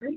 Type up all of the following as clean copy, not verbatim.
Hi,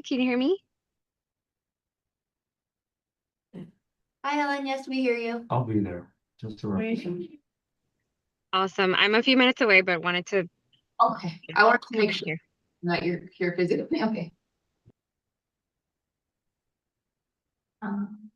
can you hear me? Hi, Ellen. Yes, we hear you. I'll be there, just around. Awesome. I'm a few minutes away, but wanted to Okay, I wanted to come make in sure here. that you're here physically. Okay. Um,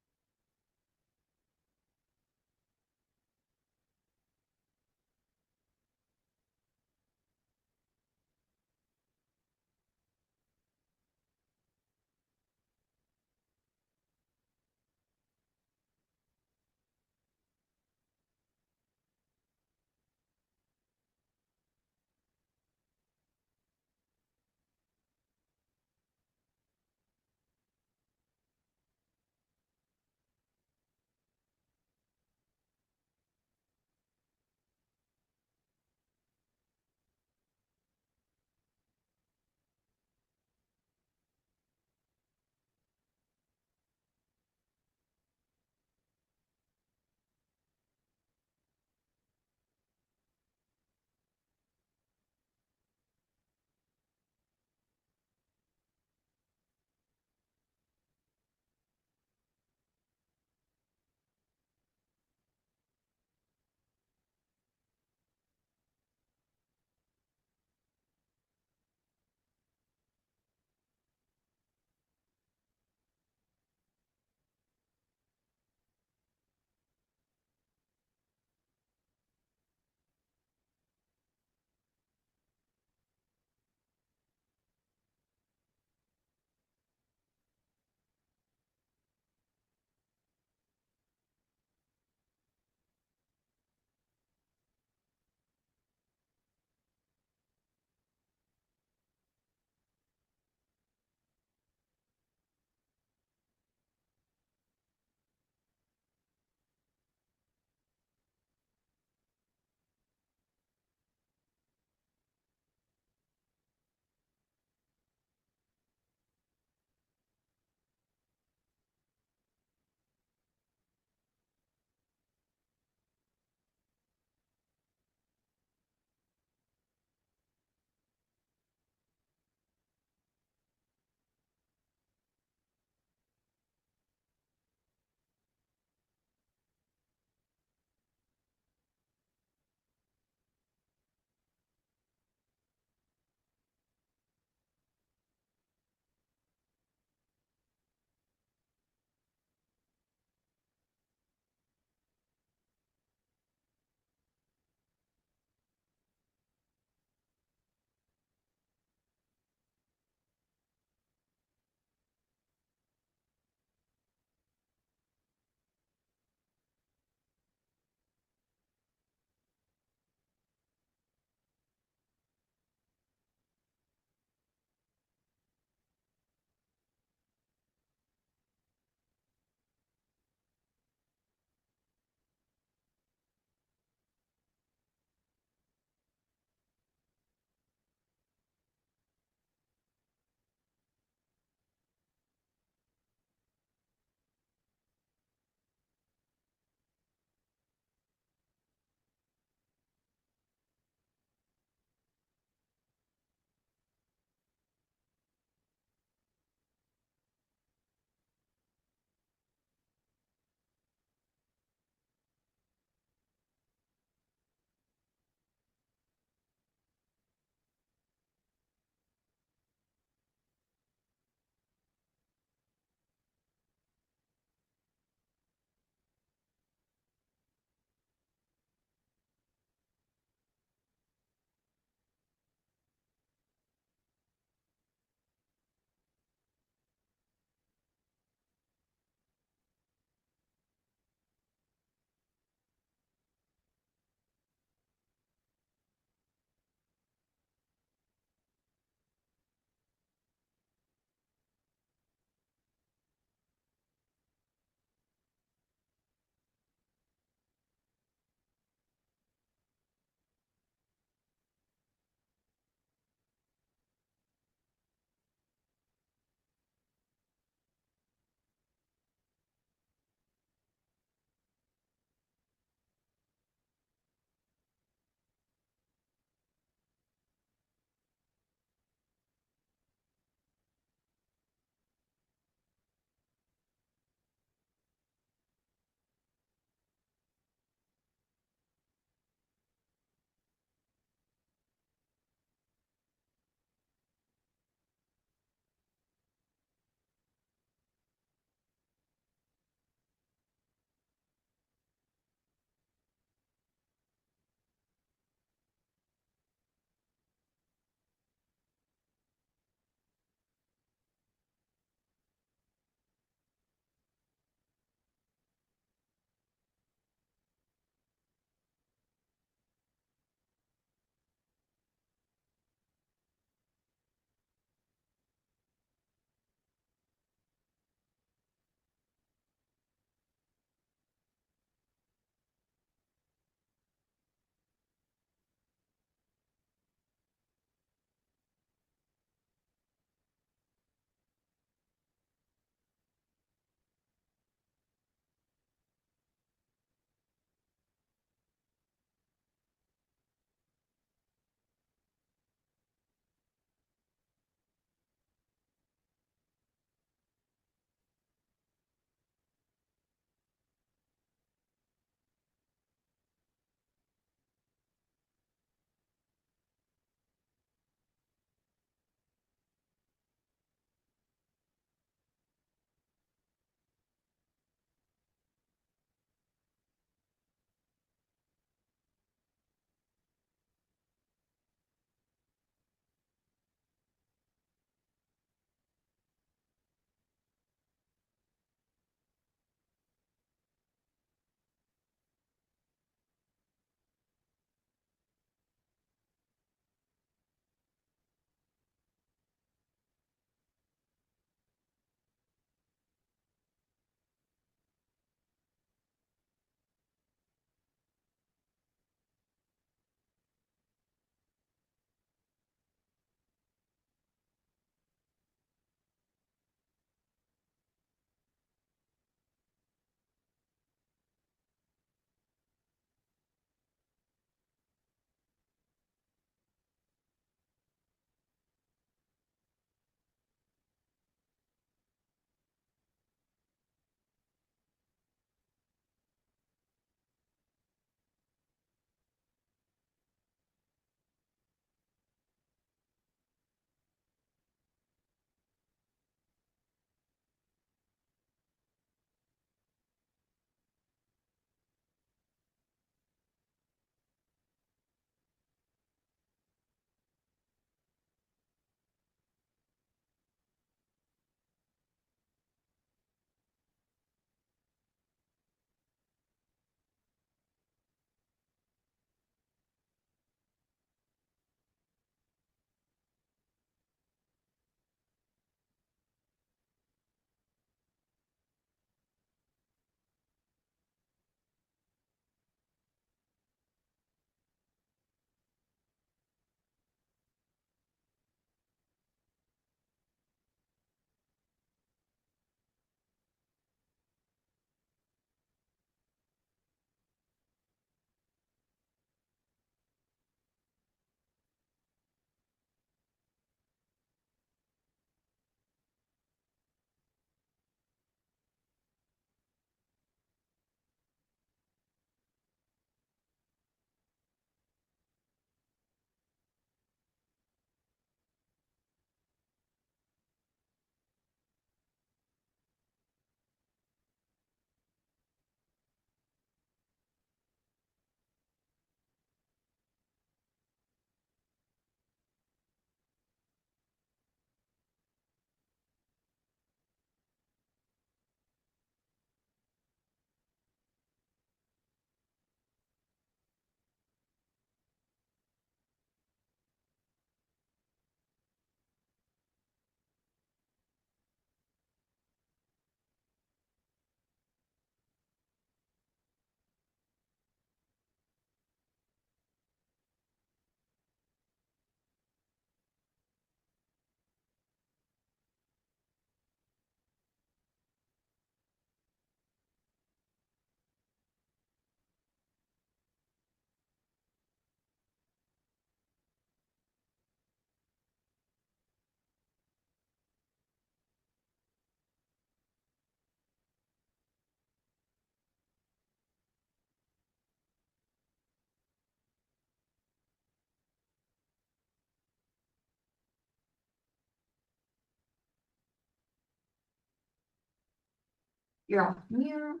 You're off mute.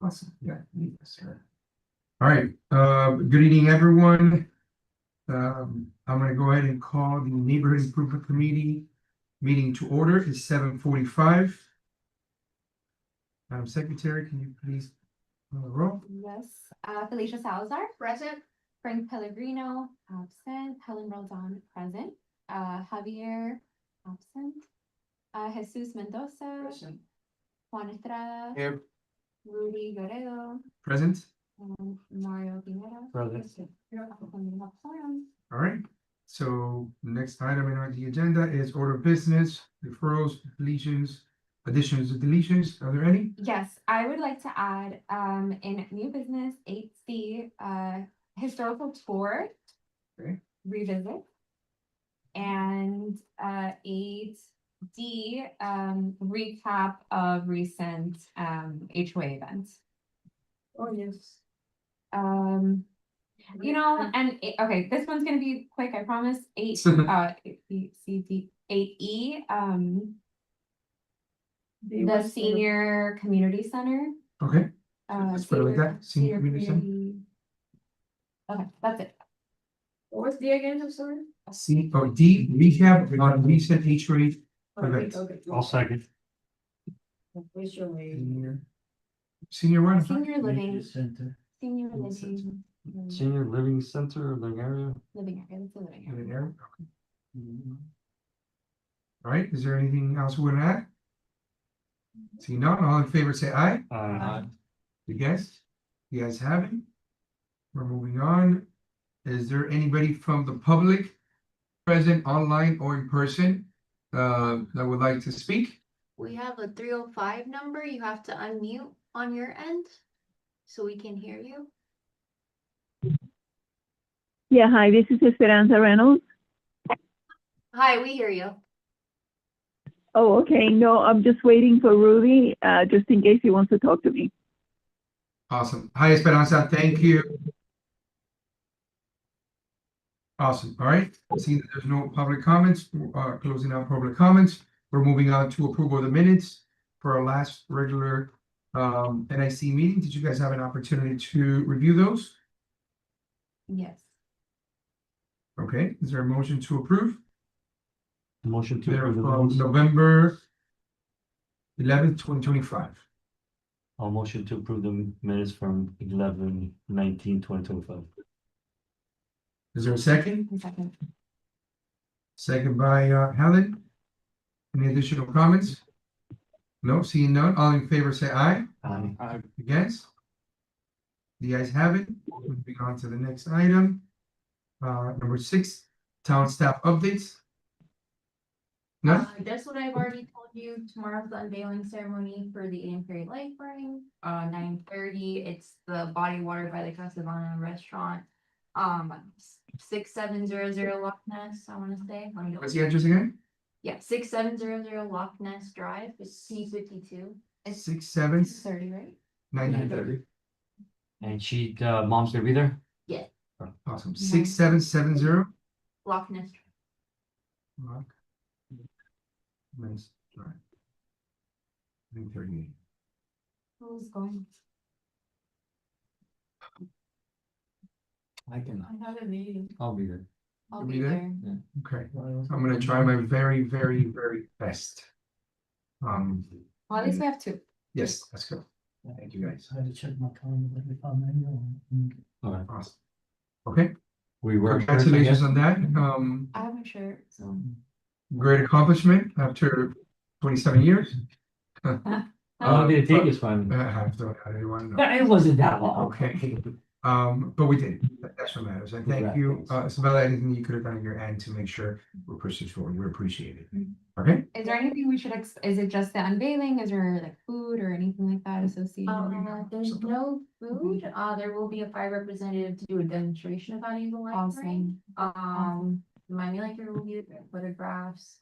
Awesome, yeah. Sir. All right, good evening, everyone. I'm gonna go ahead and call the Neighborhood Improvement Committee meeting to order. It's 7:45. Madam Secretary, can you please call the roll? Yes, Felicia Salazar, Present. Frank Pellegrino, absent, Helen Roldan, present, Javier, absent, Jesus Mendoza, Juan Estrada, Here. Rudy Guerrero, Present? and Mario Pineda. Present. Quorum. All right, so next item on the agenda is order of business, referrals, deletions, additions and deletions. Are there any? Yes, I would like to add, in new business, 8C, historical tour. Okay. Revisit. And, 8D, recap of recent, HOA events. Oh, yes. You know, and, okay, this one's gonna be quick, I promise, 8, C, 8E, the senior community center. Okay, Uh, let's put it like that, senior community center. Okay, that's it. What was the again, I'm sorry? D, recap on recent HOA events. I'll second. Where's your way? Senior one? Senior living, Center. senior living. Senior Living Center, the area. Living area, that's a living In area. an area? Okay. All right, is there anything else we want to add? See none, all in favor say aye. You guys? You guys have it? We're moving on. Is there anybody from the public present online or in person that would like to speak? We have a 305 number. You have to unmute on your end so we can hear you. Yeah, hi, this is Esperanza Reynolds. Hi, we hear you. Oh, okay. No, I'm just waiting for Rudy, just in case he wants to talk to me. Awesome. Hi, Esperanza. Thank you. Awesome. All right. Seeing that there's no public comments, closing out public comments. We're moving on to approval of the minutes for our last regular NIC meeting. Did you guys have an opportunity to review those? Yes. Okay, is there a motion to approve? Motion to They're approve the from minutes. November 11th, 2025. I'll motion to approve the minutes from 11/19/2025. Is there a second? One second. Second by Helen. Any additional comments? No, seeing none, all in favor say aye. Against? The ayes have it. Moving on to the next item. Number 6, town staff updates. No? That's what I've already told you. Tomorrow's the unveiling ceremony for the Eden Prairie Life Ring. 9:30. It's the Body Water by the Casavana restaurant. 6700 Loch Ness, I wanna say. Let me What's go. the address again? Yeah, 6700 Loch Ness Drive. It's C52. 67 6:30, right? 930. And she, mom's gonna be there? Awesome. 6770. Loch Ness. Loch. Nice. All right. 938. Who's going? I can. I have a meeting. I'll be there. I'll You'll be be there? there. Okay, I'm gonna try my very, very, very best. Well, at least we have 2. Yes, let's go. Thank you guys. I had to check my calendar if I'm in. All right. Awesome. Okay, We were. congratulations on that. I have my shirt, so. Great accomplishment after 27 years. How long did it take us finally? I didn't want to know. It wasn't that long. Okay. But we did. That's what matters. And thank you, Isabella, anything you could have done on your end to make sure we're pushing forward. We appreciate it. Okay? Is there anything we should, is it just the unveiling? Is there like food or anything like that associated? There's no food. There will be a fire representative to do a demonstration of how to use the light ring. Awesome. My maker will be there, photographs,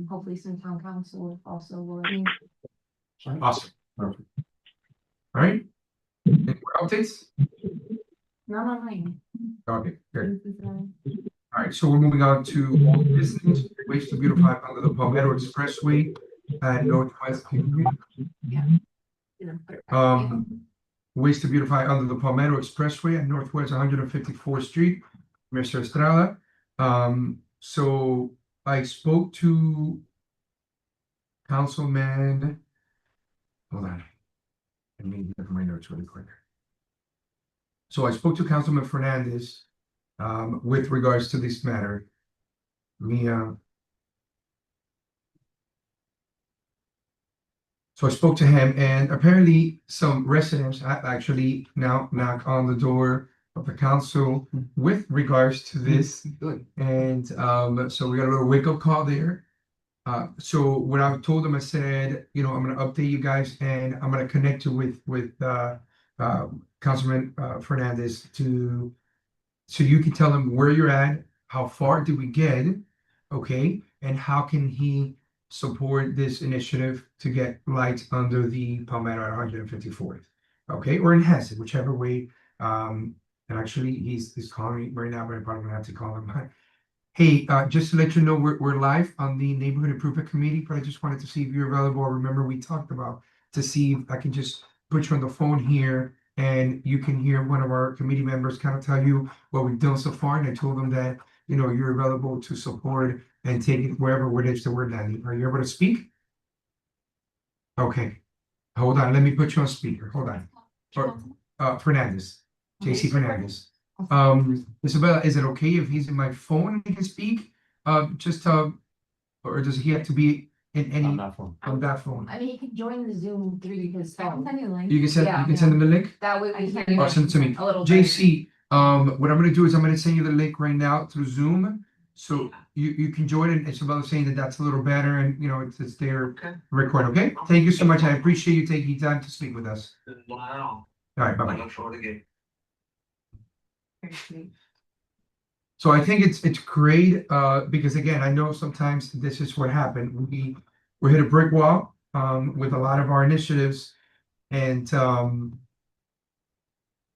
hopefully some town council also will. Awesome. Perfect. All right. Any more updates? Not online. Okay, good. This is, All right, so we're moving on to old business, ways to beautify under the Palmetto Expressway at Northwest. You know, put it back. Ways to beautify under the Palmetto Expressway at Northwest 154th Street, Mr. Estrada. So I spoke to Councilman. Hold on. Let me look at my notes really quick. So I spoke to Councilman Fernandez with regards to this matter. So I spoke to him, and apparently some residents have actually now knocked on the door of the council with regards to this. Good. And so we got a little wake up call there. So what I told them, I said, you know, I'm gonna update you guys, and I'm gonna connect you with Councilman Fernandez so you can tell him where you're at, how far did we get, okay, and how can he support this initiative to get lights under the Palmetto at 154th, okay, or enhance it, whichever way. And actually, he's calling me right now, but I'm probably gonna have to call him. Hey, just to let you know, we're live on the Neighborhood Improvement Committee, but I just wanted to see if you're available. Remember, we talked about to see if I can just put you on the phone here and you can hear one of our committee members kind of tell you what we've done so far. And I told them that, you know, you're available to support and take it wherever it is that we're landing. Are you able to speak? Okay, hold on. Let me put you on speaker. Hold on. Fernandez, JC Fernandez. Isabella, is it okay if he's in my phone and he can speak? Or does he have to be in any On that phone. on that phone? I mean, he can join the Zoom through his I can phone. send you a link. You can send him the link. That way I we can can. Or send it to me. A little. JC, what I'm gonna do is I'm gonna send you the link right now through Zoom. So you can join it. Isabella's saying that that's a little better, and you know it's there record. Okay, thank you so much. I appreciate you taking time to speak with us. All right, bye bye. So I think it's great because again, I know sometimes this is what happened. We hit a brick wall with a lot of our initiatives, and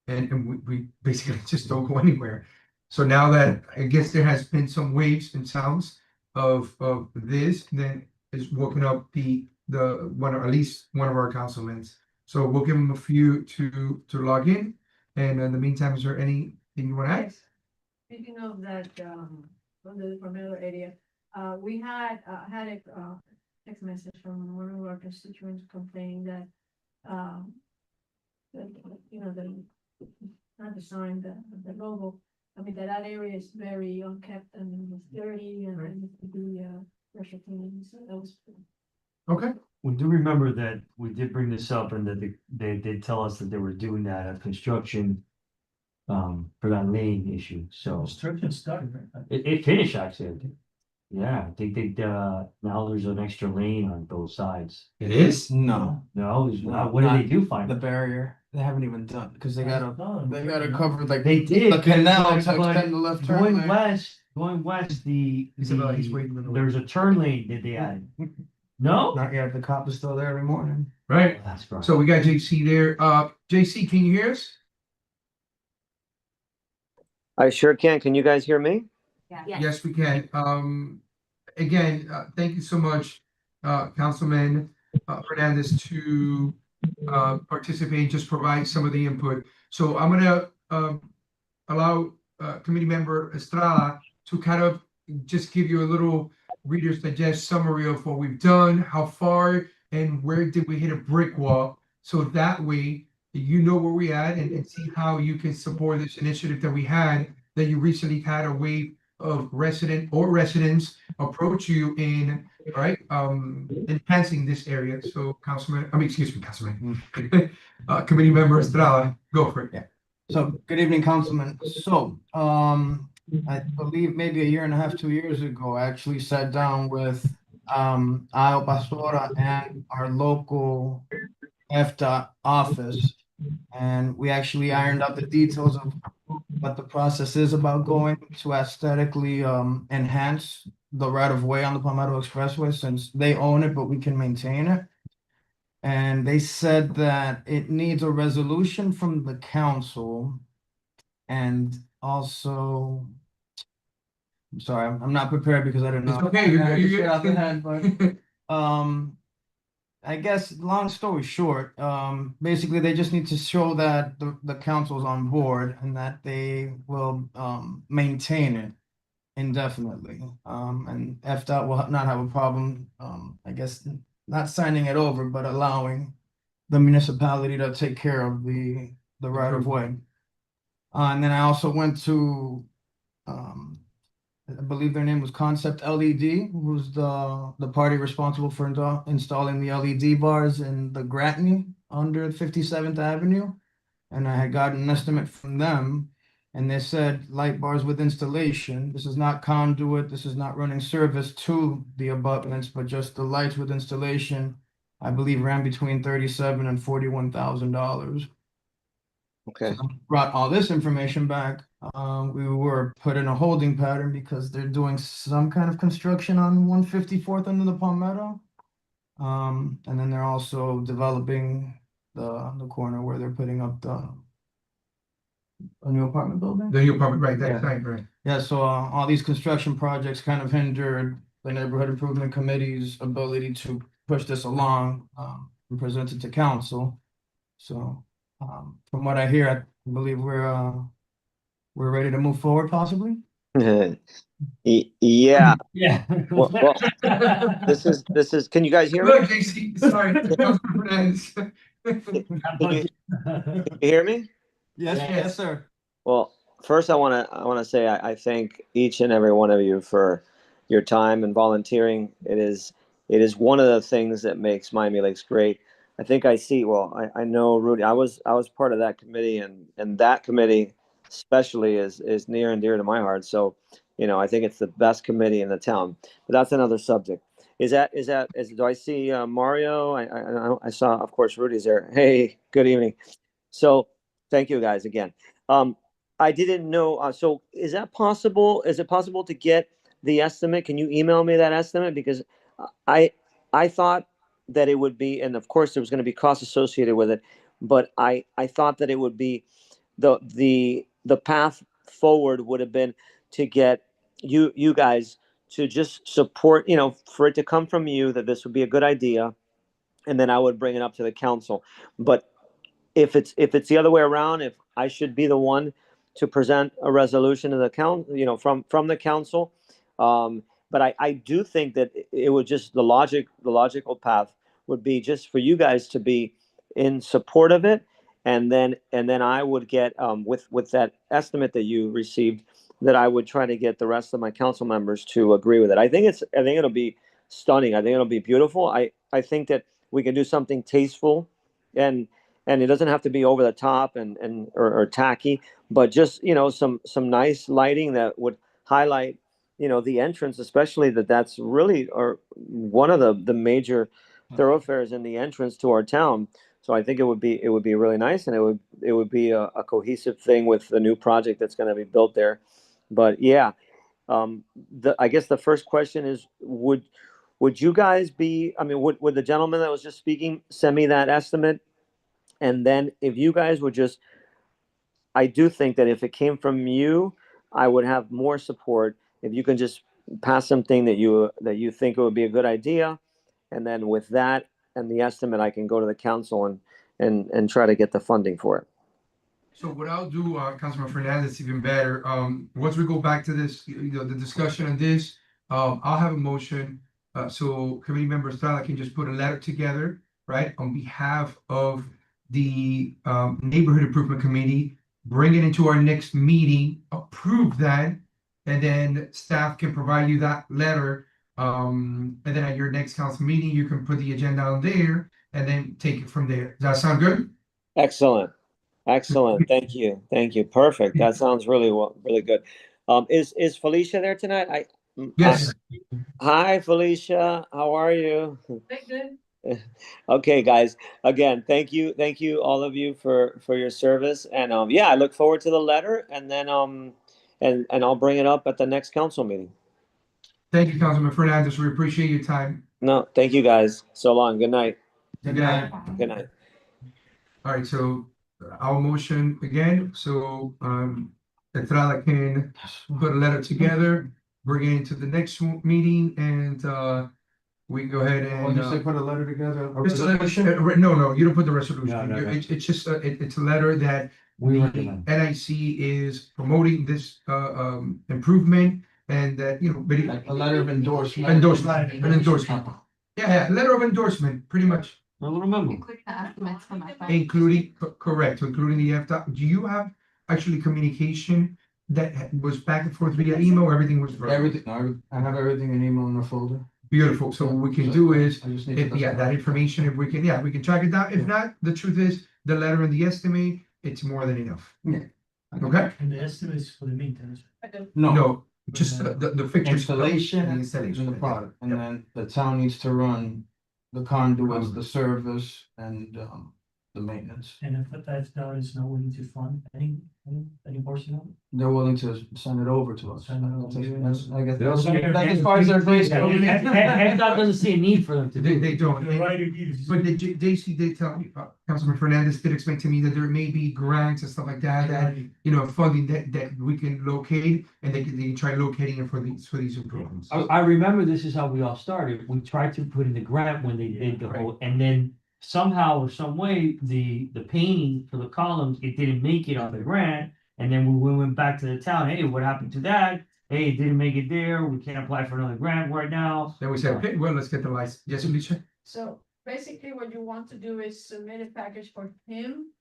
we basically just don't go anywhere. So now that I guess there has been some waves and sounds of this, then it's woken up the one, or at least one of our councilmen. So we'll give them a few to log in. And in the meantime, is there anything you want to add? Speaking of that, from the Palmetto area, we had a text message from one of our constituents complaining that, you know, not the sign, the logo, I mean, that area is very unkept and it's dirty and it needs to be, pressure cleaning, so that was. Okay. We do remember that we did bring this up and that they did tell us that they were doing that at construction. For that lane issue, so Construction started, right? it finished actually, I think. Yeah, I think they now there's an extra lane on both sides. It is? No, No, No, what did not they do find? the barrier, they haven't even done, because they gotta cover like. They did. The canal to but extend the left turn Going lane. west, Isabella, he's waiting in the way. there's a turn lane that they added. No? Not yet, the cop is still there every morning. Right. That's right. So we got JC there. JC, can you hear us? I sure can. Can you guys hear me? Yes, we can. Again, thank you so much, Councilman Fernandez, to participate and just provide some of the input. So I'm gonna allow committee member Estrada to kind of just give you a little Reader's Digest summary of what we've done, how far, and where did we hit a brick wall. So that way, you know where we at and see how you can support this initiative that we had, that you recently had a wave of residents approach you in, right, enhancing this area. So Councilman, committee member Estrada, go for it. Yeah. So, good evening, Councilman. So, I believe maybe a year and a half, 2 years ago, I actually sat down with Al Pastora and our local FDOT office. And we actually ironed out the details of what the process is about going to aesthetically enhance the right of way on the Palmetto Expressway, since they own it, but we can maintain it. And they said that it needs a resolution from the council. And also, I'm sorry, I'm not prepared because I didn't know. It's okay, I had to you're shit out the head, but I guess, long story short, basically they just need to show that the council's on board and that they will maintain it indefinitely. And FDOT will not have a problem, I guess, not signing it over, but allowing the municipality to take care of the right of way. And then I also went to, I believe their name was Concept LED, who's the party responsible for installing the LED bars in the Gratney under 57th Avenue. And I had gotten an estimate from them, and they said light bars with installation. This is not conduit, this is not running service to the abutments, but just the lights with installation, I believe ran between $37,000 and $41,000. Okay. Brought all this information back. We were put in a holding pattern because they're doing some kind of construction on 154th under the Palmetto. And then they're also developing the corner where they're putting up a new apartment building. The new apartment, right, Yeah. that's right, right. Yeah, so all these construction projects kind of hindered the neighborhood improvement committee's ability to push this along and present it to council. So from what I hear, I believe we're ready to move forward possibly. Yeah, Yeah. well, this is, can you guys hear me? Look, JC, sorry. Councilman Fernandez. Can you hear me? Yes, Yes. yes, sir. Well, first I wanna say I thank each and every one of you for your time and volunteering. It is one of the things that makes Miami Lakes great. I think I know Rudy, I was part of that committee, and that committee especially is near and dear to my heart. So, I think it's the best committee in the town, but that's another subject. Do I see Mario? I saw, of course, Rudy's there. Hey, good evening. So thank you guys again. I didn't know, so is that possible? Is it possible to get the estimate? Can you email me that estimate? Because I thought that it would be, and of course there was going to be costs associated with it, but I thought that it would be the path forward would have been to get you guys to just support, for it to come from you that this would be a good idea, and then I would bring it up to the council. But if it's the other way around, if I should be the one to present a resolution to the council, from the council, but I do think that it would just the logical path would be just for you guys to be in support of it, and then I would get with that estimate that you received, that I would try to get the rest of my council members to agree with it. I think it'll be stunning. I think it'll be beautiful. I think that we can do something tasteful, and it doesn't have to be over the top or tacky, but just some nice lighting that would highlight the entrance, especially that's really one of the major thoroughfares in the entrance to our town. So I think it would be really nice, and it would be a cohesive thing with the new project that's going to be built there. But yeah, I guess the first question is, would you guys be? I mean, would the gentleman that was just speaking send me that estimate, and then if you guys would just, I do think that if it came from you, I would have more support. If you can just pass something that you think it would be a good idea, and then with that and the estimate, I can go to the council and try to get the funding for it. So what I'll do, Councilman Fernandez, even better, once we go back to this, the discussion on this, I'll have a motion. So committee member Estrada can just put a letter together, right, on behalf of the Neighborhood Improvement Committee, bring it into our next meeting, approve that, and then staff can provide you that letter. And then at your next council meeting, you can put the agenda on there and then take it from there. Does that sound good? Excellent. Thank you. Perfect. That sounds really good. Is Felicia there tonight? Yes. Hi, Felicia. How are you? Good. Okay, guys. Again, thank you, all of you for your service, and I look forward to the letter, and then and I'll bring it up at the next council meeting. Thank you, Councilman Fernandez. We appreciate your time. No, thank you, guys. So long. Good night. Good night. Good night. All right, so our motion again, so Estrada can put a letter together, bring it into the next meeting, and we can go ahead Or and. just say put a letter together. Just a letter, no, you don't put the resolution. No, no, no. It's just, it's a letter that We the recommend. NIC is promoting this, improvement and that, Like a letter of endorsement. Endorsement, an endorsement. Yeah, letter of endorsement, pretty much, I don't remember. Including the estimates from that. including, correct, including the FDOT. Do you have actually communication that was back and forth via email, or everything was verbal? Everything, I have everything in email in a folder. Beautiful, so what we can do is, I just need if, to- yeah, that information, if we can, yeah, we can track it down. If not, the truth is, the letter and the estimate, it's more than enough. Okay? And the estimates for the maintenance. No, No, just the fixtures. installation The and installation. the product, and then the town needs to run the conduits, the service, and the maintenance. And if that's done, is not willing to fund any portion of it? They're willing to send it over to us. Send it over to you. That's- I guess, They also- that's as far as their grace goes. PennDOT doesn't see a need for them to do. They don't. But the JC did tell me, Councilman Fernandez did explain to me that there may be grants and stuff like that, funding that we can locate, and they can try locating it for these improvements. I remember this is how we all started. We tried to put in the grant when they did the whole, and then somehow or some way, the painting for the columns, it didn't make it on the grant. And then we went back to the town, hey, what happened to that? Hey, it didn't make it there. We can't apply for another grant right now. Then we said, okay, well, let's get the license. Yes, Alicia? So basically what you want to do is submit a package for him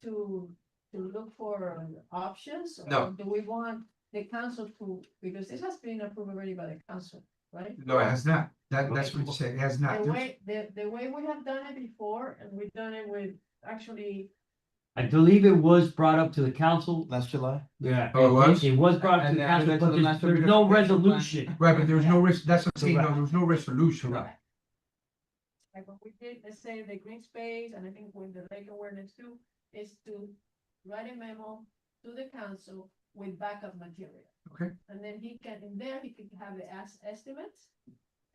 to look for options? No. Or do we want the council to, because this has been approved already by the council, right? No, it has not. That's what you said. It has not. The way we have done it before, and we've done it with, actually, I believe it was brought up to the council. Last July. Yeah. Oh, it was? It was brought up to And the then council, we got but to the there's master no beautification plan. resolution. Right, but there's no risk, that's what I'm saying, no, there was no resolution. Correct. like what we did, let's say the green space, and I think with the lake awareness too, is to write a memo to the council with backup material. Okay. And then he can, in there, he could have the estimates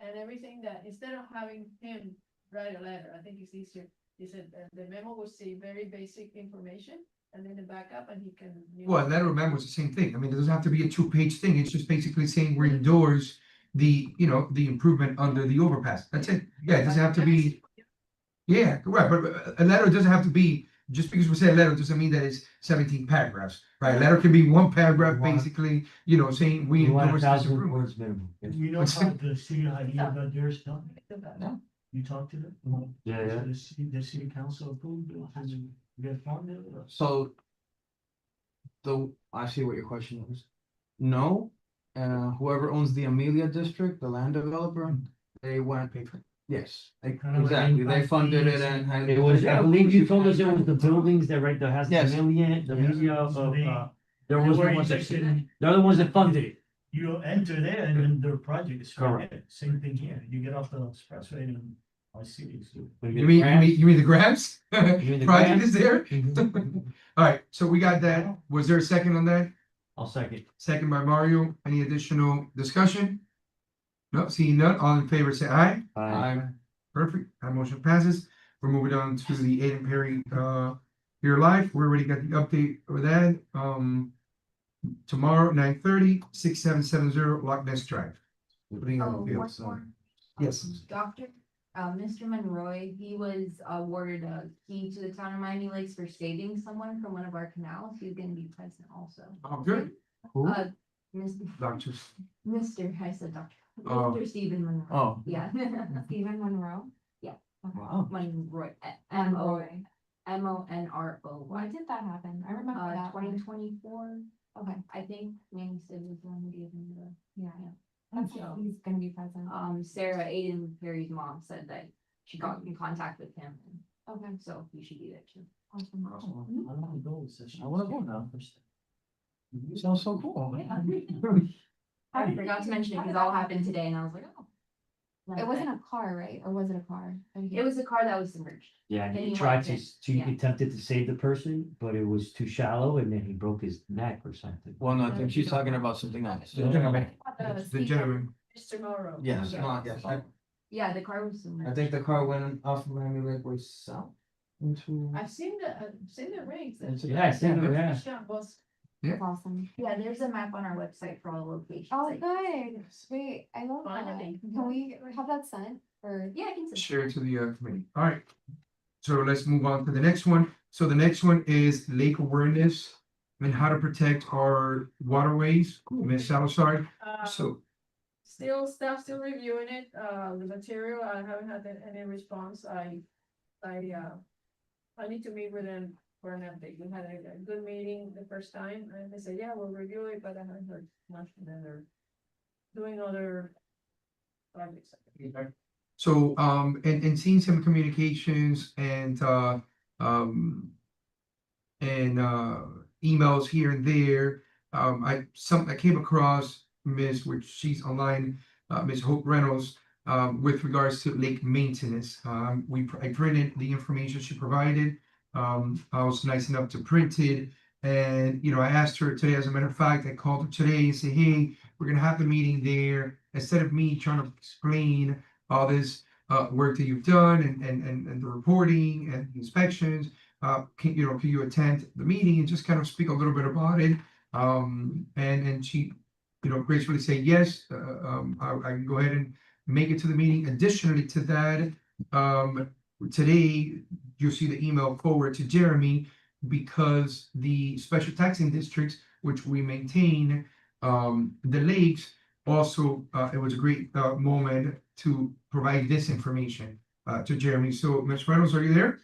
and everything that, instead of having him write a letter, I think it's easier. He said the memo will say very basic information and then the backup, and he can. Well, letter of memo is the same thing. I mean, it doesn't have to be a 2-page thing. It's just basically saying we endorse the improvement under the overpass. That's it. Yeah, it doesn't have to be. Yeah, correct. But a letter doesn't have to be, just because we say a letter doesn't mean that it's 17 paragraphs, right? A letter can be one paragraph, basically, saying we We want endorse this 1,000 improvement. words minimum. You know how the city idea about their stuff? No. You talked to them? Yeah, yeah. So the city council approved it, and you get funded? or- So. I see what your question is. No, whoever owns the Amelia district, the land developer, they went. Yes, Kind of like exactly. They impact funded it fees and. had- It was, I believe you told us it was the buildings that right there has the Yes. million, the media of, So they- there They was the were ones that, interested in, they're the ones that funded it. you enter there and then their project is. Correct. Same thing here, you get off the expressway and I see it's. You mean the grants? mean the Project grants? is there? Mhm. All right, so we got that. Was there a second on that? I'll second. Second by Mario. Any additional discussion? No, seeing none. All in favor, say aye. Perfect. That motion passes. We're moving on to the Aiden Perry here live. We already got the update for that. Tomorrow, 9:30, 6770 Loch Ness Drive. Putting on Oh, the field, one so. more. Yes. Doctor, Mr. Monroy, he was awarded a key to the town of Miami Lakes for saving someone from one of our canals. He's gonna be present also. Oh, good. Who? Doctor. Mr. I said Doctor, Oh. Mr. Stephen Monroy. Oh, Yeah. Stephen Monroe. wow. Monroy, Monroy. Monroy. Why did that happen? I remember that. 2024, Okay, I think Manny said was the one who gave him the. yeah. Yeah. That's, So- he's gonna be present. Sarah, Aiden Perry's mom said that she got in contact with him, Okay, so you should be there too. awesome. I don't wanna go, so she- I wanna go now. You sound so cool. I forgot to mention it because it all happened today and I was like, oh. It wasn't a car, right? Or was it a car? It was a car that was submerged. Yeah, and And he he tried went to, in. he Yeah. attempted to save the person, but it was too shallow and then he broke his neck or something. Well, no, I think she's talking about something else. The gentleman. Uh, The gentleman. Mr. Morrow. Yes, Yeah. no, yes, Yeah, the car was submerged. I think the car went off of Miami Lakeway south into. I've seen the rings. Yeah, I seen it, yeah. Shot was, That's awesome. Yeah, there's a map on our website for all the locations. Oh, like- good. Sweet. I love that. Finally. Can we have that sent? Or, yeah, I can send. Share it to the committee. All right. So let's move on to the next one. So the next one is lake awareness and how to protect our waterways. Ms. Salazar. So Still reviewing it, the material, I haven't had any response, I need to meet with them for an update, we had a good meeting the first time, and they said, yeah, we'll review it, but I haven't heard much from them, they're doing other projects. So, and seeing some communications and, emails here and there. I came across which she's online, Miss Hope Reynolds, with regards to lake maintenance. I printed the information she provided. I was nice enough to print it. And, you know, I asked her today, as a matter of fact, I called her today and said, hey, we're gonna have the meeting there. Instead of me trying to explain all this work that you've done and the reporting and inspections, can you attend the meeting and just kind of speak a little bit about it? And she, gracefully say yes. I can go ahead and make it to the meeting. Additionally to that, today you'll see the email forward to Jeremy, because the special taxing districts which we maintain, the lakes, also it was a great moment to provide this information to Jeremy. So Ms. Reynolds, are you there?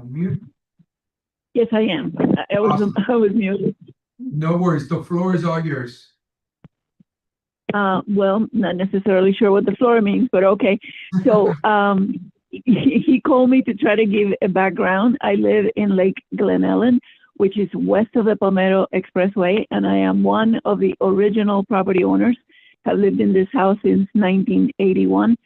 Mute. Yes, I am. Awesome. I was muted. No worries. The floor is all yours. Well, not necessarily sure what the floor means, but okay. So, he called me to try to give a background. I live in Lake Glen Ellen, which is west of the Palmetto Expressway, and I am one of the original property owners. Have lived in this house since 1981.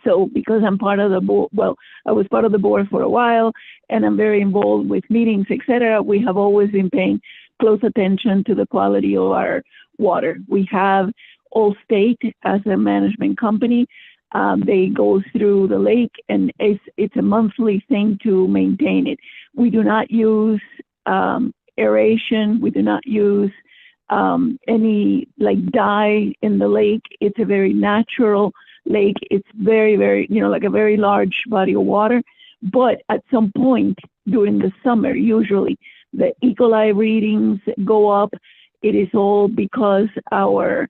So because I'm part of the board, well, I was part of the board for a while, and I'm very involved with meetings, etc. We have always been paying close attention to the quality of our water. We have Allstate as a management company. They go through the lake, and it's a monthly thing to maintain it. We do not use aeration. We do not use any dye in the lake. It's a very natural lake. It's very, very, like a very large body of water. But at some point during the summer, usually the E. coli readings go up. It is all because our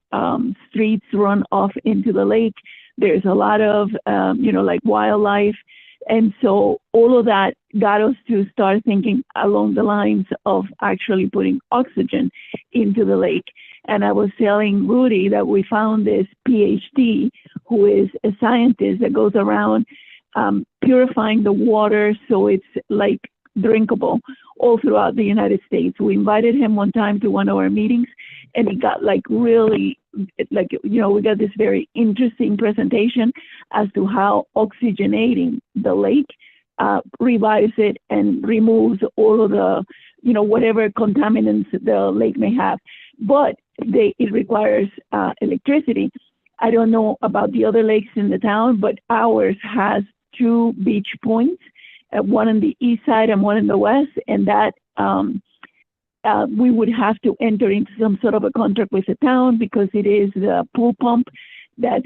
streets run off into the lake. There's a lot of, wildlife. And so all of that got us to start thinking along the lines of actually putting oxygen into the lake. And I was telling Rudy that we found this PhD, who is a scientist that goes around purifying the water so it's like drinkable all throughout the United States. We invited him one time to one of our meetings, and he got really, we got this very interesting presentation as to how oxygenating the lake revives it and removes all of the, whatever contaminants the lake may have. But it requires electricity. I don't know about the other lakes in the town, but ours has 2 beach points, one on the east side and one in the west, and that we would have to enter into some sort of a contract with the town, because it is the pool pump that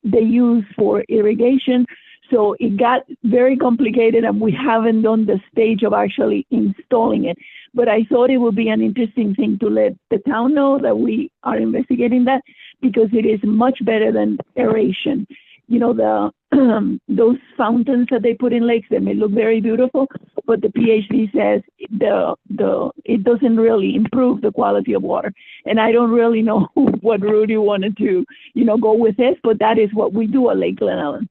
they use for irrigation. So it got very complicated, and we haven't done the stage of actually installing it. But I thought it would be an interesting thing to let the town know that we are investigating that, because it is much better than aeration. Those fountains that they put in lakes, they may look very beautiful, but the PhD says it doesn't really improve the quality of water. And I don't really know what Rudy wanted to, go with this, but that is what we do at Lake Glen Ellen.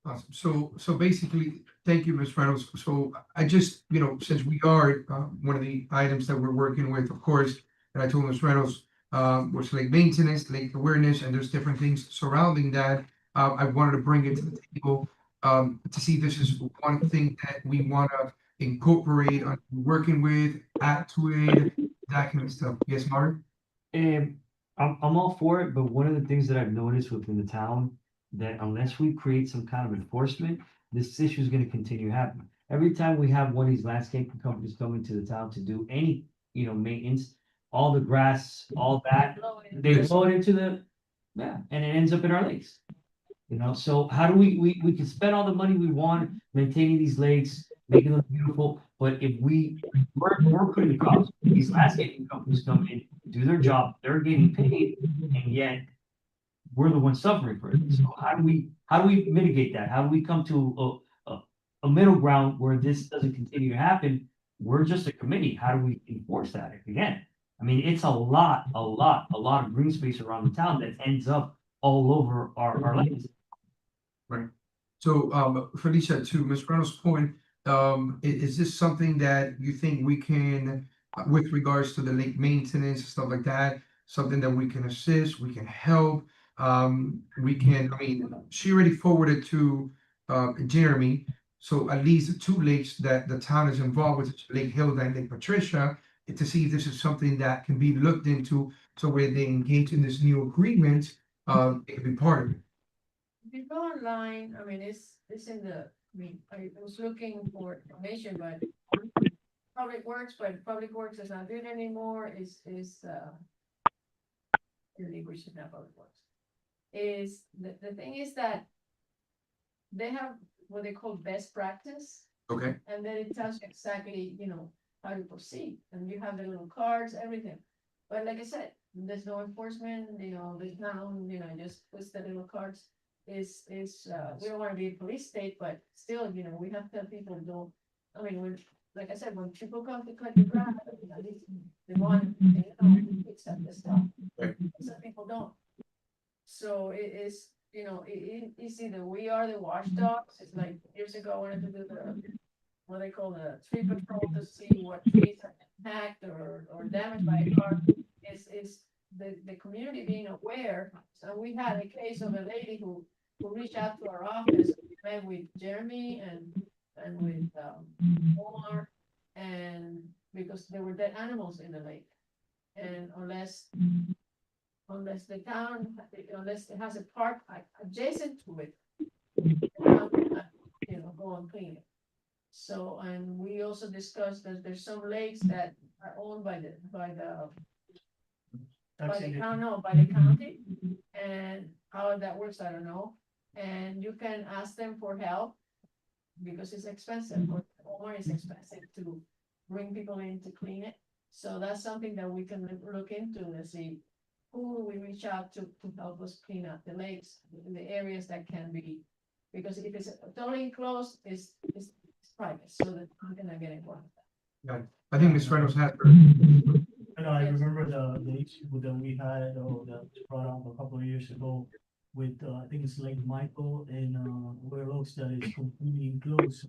Awesome. So basically, thank you, Ms. Reynolds. So I just, since we are one of the items that we're working with, of course, and I told Ms. Reynolds, was lake maintenance, lake awareness, and there's different things surrounding that. I wanted to bring it to the table to see if this is one thing that we want to incorporate on working with, add to it, that kind of stuff. Yes, Mark? And I'm all for it, but one of the things that I've noticed within the town, that unless we create some kind of enforcement, this issue is going to continue happening. Every time we have one of these landscaping companies come into the town to do any, maintenance, all the grass, all that, they blow it into the, yeah, and it ends up in our lakes. You know, so how do we can spend all the money we want maintaining these lakes, making them beautiful, but if we're putting the cost, these landscaping companies come in, do their job, they're getting paid, and yet we're the ones suffering for it. So how do we mitigate that? How do we come to a middle ground where this doesn't continue to happen? We're just a committee. How do we enforce that again? I mean, it's a lot of green space around the town that ends up all over our lakes. Right. So, Felicia, to Ms. Reynolds' point, is this something that you think we can, with regards to the lake maintenance and stuff like that, something that we can assist, we can help? We can, I mean, she already forwarded to Jeremy, so at least the two lakes that the town is involved with, Lake Hilda and Lake Patricia, to see if this is something that can be looked into, so when they engage in this new agreement, it can be part of it. If you go online, I mean, it's in the, I mean, I was looking for information, but Public Works is not doing it anymore, we should have Public Works. Is, the thing is that they have what they call best practice, Okay, and then it tells you exactly, you know, how to proceed, and you have the little cards, everything. But like I said, there's no enforcement, you know, there's not, you know, just puts the little cards. We don't wanna be a police state, but still, you know, we have to tell people don't, I mean, when, like I said, when people come to cut the grass, they want, you know, accept this stuff. Right. Some people don't. So it is, you know, it's either we are the watchdogs, it's like years ago, I wanted to do what they call the tree patrol to see what trees are hacked or damaged by a car. Is the community being aware. So we had a case of a lady who reached out to our office, met with Jeremy and with Omar, and because there were dead animals in the lake. And unless the town, unless it has a park adjacent to it, you know, go and clean it. So, and we also discussed that there's some lakes that are owned by the county, and how that works, I don't know. And you can ask them for help because it's expensive, or it's expensive to bring people in to clean it. So that's something that we can look into and see who we reach out to help us clean up the lakes, the areas that can be, because if it's totally enclosed, it's private, so that I'm gonna get involved. I think Ms. Reynolds had her. I remember the issue that we had, or that was brought up a couple of years ago with, I think it's Lake Michael and, Ware Oaks that is completely enclosed.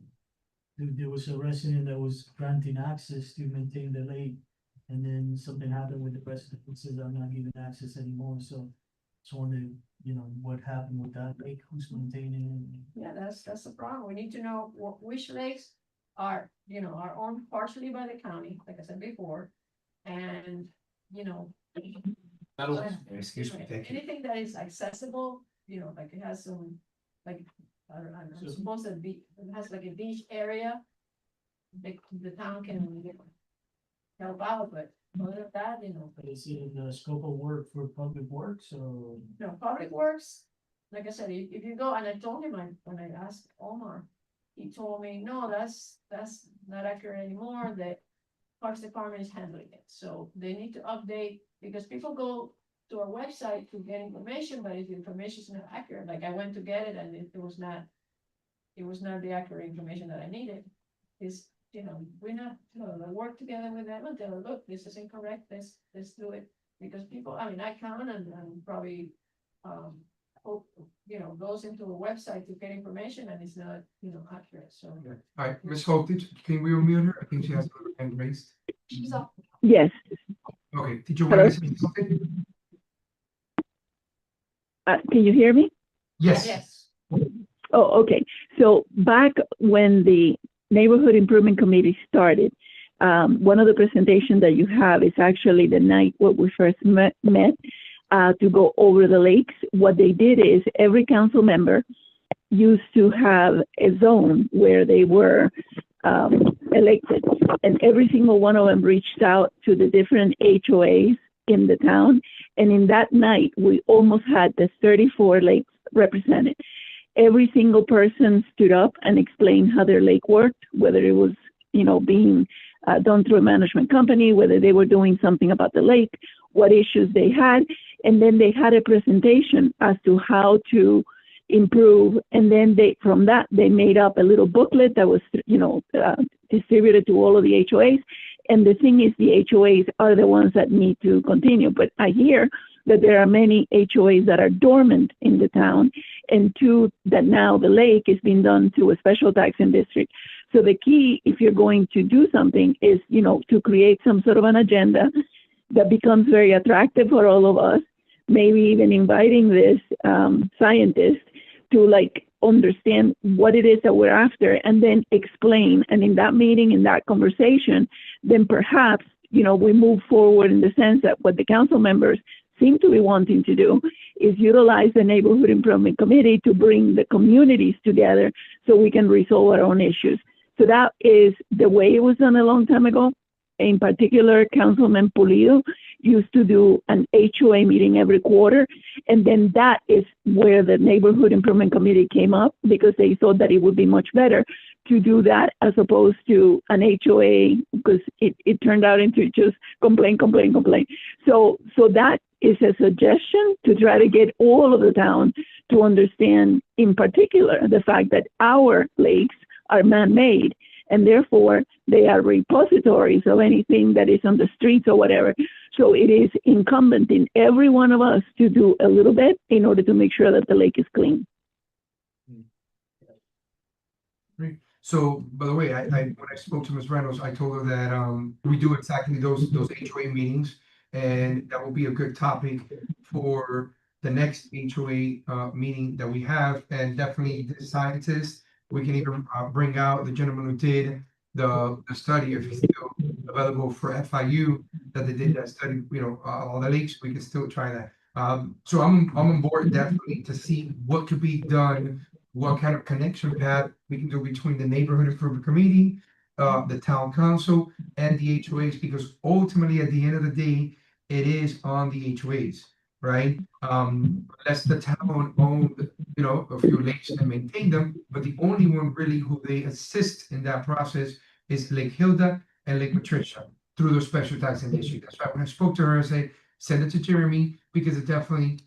There was a resident that was granting access to maintain the lake, and then something happened with the resident who says, I'm not giving access anymore, so. Just wondering, you know, what happened with that lake, who's maintaining it? Yeah, that's the problem. We need to know which lakes are, you know, are owned partially by the county, like I said before. And, you know. Excuse me, thank you. Anything that is accessible, you know, like it has some, like, I don't know, supposed to be, it has like a beach area. The town can help out, but other than that, you know. Is it in the scope of work for Public Works, or? No, Public Works, like I said, if you go, and I told him, when I asked Omar, he told me, no, that's not accurate anymore, that Parks Department is handling it, so they need to update, because people go to our website to get information, but if the information is not accurate, like I went to get it and it was not the accurate information that I needed, you know, we're not, you know, work together with them and tell them, look, this is incorrect, let's do it. Because people, I mean, I count and probably, hope, you know, goes into a website to get information and it's not, you know, accurate, so. All right, Ms. Hope, can we unmute her? I think she has her hand raised. She's up. Yes. Okay, did you want to say something? Can you hear me? Yes. Yes. Oh, okay. So back when the Neighborhood Improvement Committee started, one of the presentations that you have is actually the night when we first met to go over the lakes. What they did is every council member used to have a zone where they were elected. And every single one of them reached out to the different HOAs in the town. And in that night, we almost had the 34 lakes represented. Every single person stood up and explained how their lake worked, whether it was, being done through a management company, whether they were doing something about the lake, what issues they had. And then they had a presentation as to how to improve. And then from that, they made up a little booklet that was, distributed to all of the HOAs. And the thing is, the HOAs are the ones that need to continue. But I hear that there are many HOAs that are dormant in the town, and two, that now the lake is being done through a special taxing district. So the key, if you're going to do something, is, to create some sort of an agenda that becomes very attractive for all of us, maybe even inviting this scientist to understand what it is that we're after, and then explain. And in that meeting, in that conversation, then perhaps, we move forward in the sense that what the council members seem to be wanting to do is utilize the neighborhood improvement committee to bring the communities together so we can resolve our own issues. So that is the way it was done a long time ago. In particular, Councilman Pulido used to do an HOA meeting every quarter. And then that is where the neighborhood improvement committee came up, because they thought that it would be much better to do that as opposed to an HOA, because it turned out into just complain. So that is a suggestion to try to get all of the town to understand, in particular, the fact that our lakes are man-made, and therefore they are repositories of anything that is on the streets or whatever. So it is incumbent in every one of us to do a little bit in order to make sure that the lake is clean. Great. So, by the way, I when I spoke to Ms. Reynolds, I told her that we do exactly those HOA meetings, and that will be a good topic for the next HOA meeting that we have, and definitely the scientists. We can even bring out the gentleman who did the study, if he's still available for FIU, that they did that study, all the lakes. We can still try that. So I'm on board definitely to see what could be done, what kind of connection path we can do between the neighborhood improvement committee, the town council, and the HOAs, because ultimately at the end of the day, it is on the HOAs, right? Unless the town owned, a few lakes and maintain them, but the only one really who they assist in that process is Lake Hilda and Lake Patricia through the special taxing district. That's why when I spoke to her, I said, send it to Jeremy, because it's definitely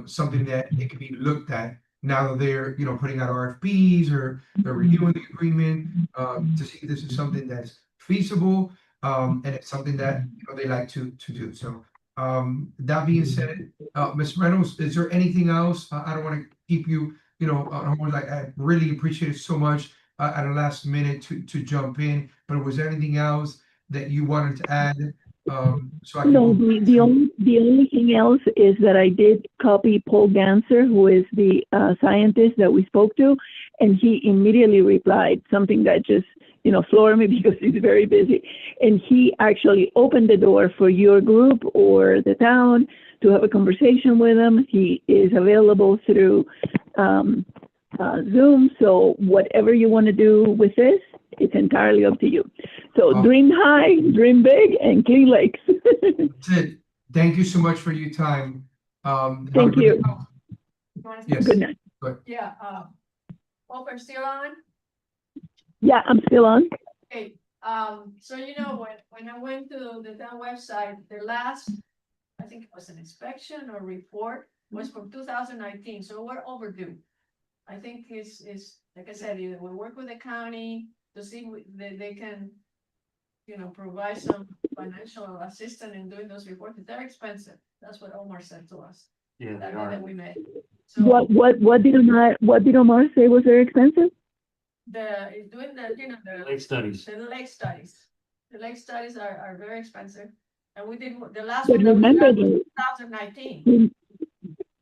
something that it can be looked at now that they're, putting out RFPs or they're renewing the agreement, to see if this is something that's feasible, and it's something that they like to do. So that being said, Ms. Reynolds, is there anything else? I don't want to keep you, I really appreciate it so much at the last minute to jump in, but was there anything else that you wanted to add? So I can No, the only thing else is that I did copy Paul Ganser, who is the scientist that we spoke to, and he immediately replied, something that just floored me because he's very busy. And he actually opened the door for your group or the town to have a conversation with him. He is available through Zoom. So whatever you want to do with this, it's entirely up to you. So dream high, dream big, and clean lakes. That's it. Thank you so much for your time. Thank you. Yes. Good night. Yeah, hope I'm still on. Yeah, I'm still on. Okay, so when I went to the town website, the last, I think it was an inspection or report, was from 2019, so we're overdue. I think it's like I said, we work with the county to see that they can, provide some financial assistance in doing those reports. They're expensive. That's what Omar said to us. Yeah, That they day are. that we met. So What did Omar say was very expensive? doing the Lake studies. the lake studies. The lake studies are very expensive. And we did the last But one that we remember got was the- 2019.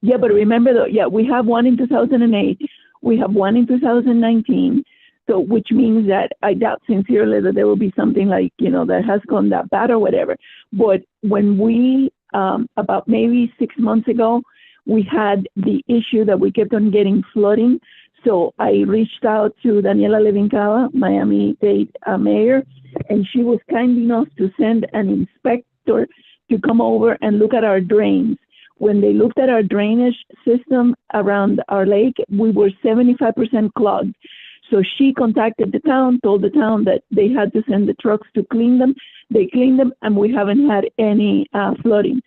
Yeah, but remember though, yeah, we have one in 2008, we have one in 2019. So, which means that I doubt sincerely that there will be something like, that has gone that bad or whatever. But when we, about maybe 6 months ago, we had the issue that we kept on getting flooding. So I reached out to Daniela Levincava, Miami-Dade mayor, and she was kind enough to send an inspector to come over and look at our drains. When they looked at our drainage system around our lake, we were 75% clogged. So she contacted the town, told the town that they had to send the trucks to clean them. They cleaned them, and we haven't had any flooding.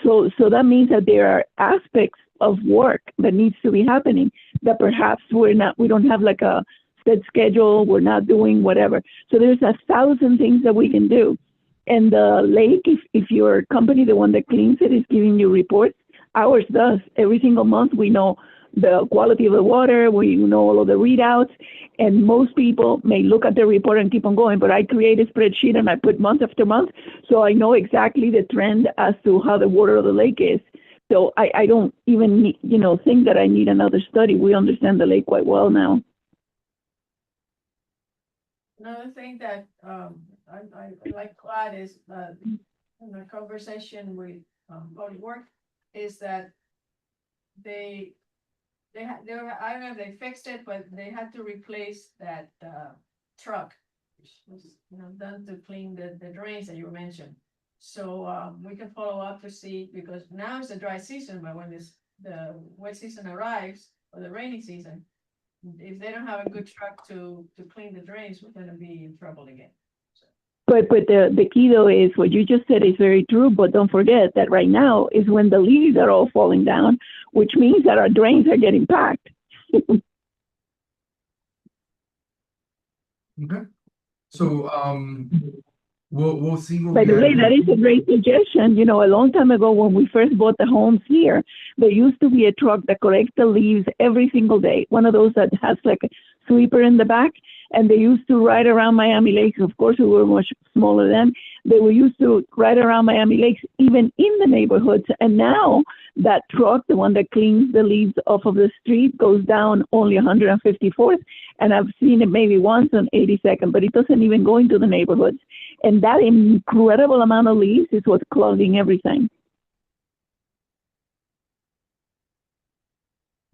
So that means that there are aspects of work that needs to be happening that perhaps we don't have like a set schedule, we're not doing whatever. So there's 1,000 things that we can do. And the lake, if your company, the one that cleans it, is giving you reports, ours does. Every single month we know the quality of the water, we know all of the readouts, and most people may look at the report and keep on going, but I create a spreadsheet and I put month after month, so I know exactly the trend as to how the water of the lake is. So I don't even need, think that I need another study. We understand the lake quite well now. Another thing that, I like Clyde is, in the conversation with, Public Works, is that they were, I don't know if they fixed it, but they had to replace that, truck, which was, done to clean the drains that you mentioned. So, we can follow up to see, because now it's the dry season, but when the wet season arrives, or the rainy season, if they don't have a good truck to clean the drains, we're gonna be in trouble again. But the key though is what you just said is very true, but don't forget that right now is when the leaves are all falling down, which means that our drains are getting packed. Okay. So, we'll see. By the way, that is a great suggestion. A long time ago when we first bought the homes here, there used to be a truck that collects the leaves every single day. One of those that has like a sweeper in the back. And they used to ride around Miami Lakes. Of course, we were much smaller then. They were used to ride around Miami Lakes, even in the neighborhoods. And now that truck, the one that cleans the leaves off of the street, goes down only 154th. And I've seen it maybe once on 82nd, but it doesn't even go into the neighborhoods. And that incredible amount of leaves is what's clogging everything.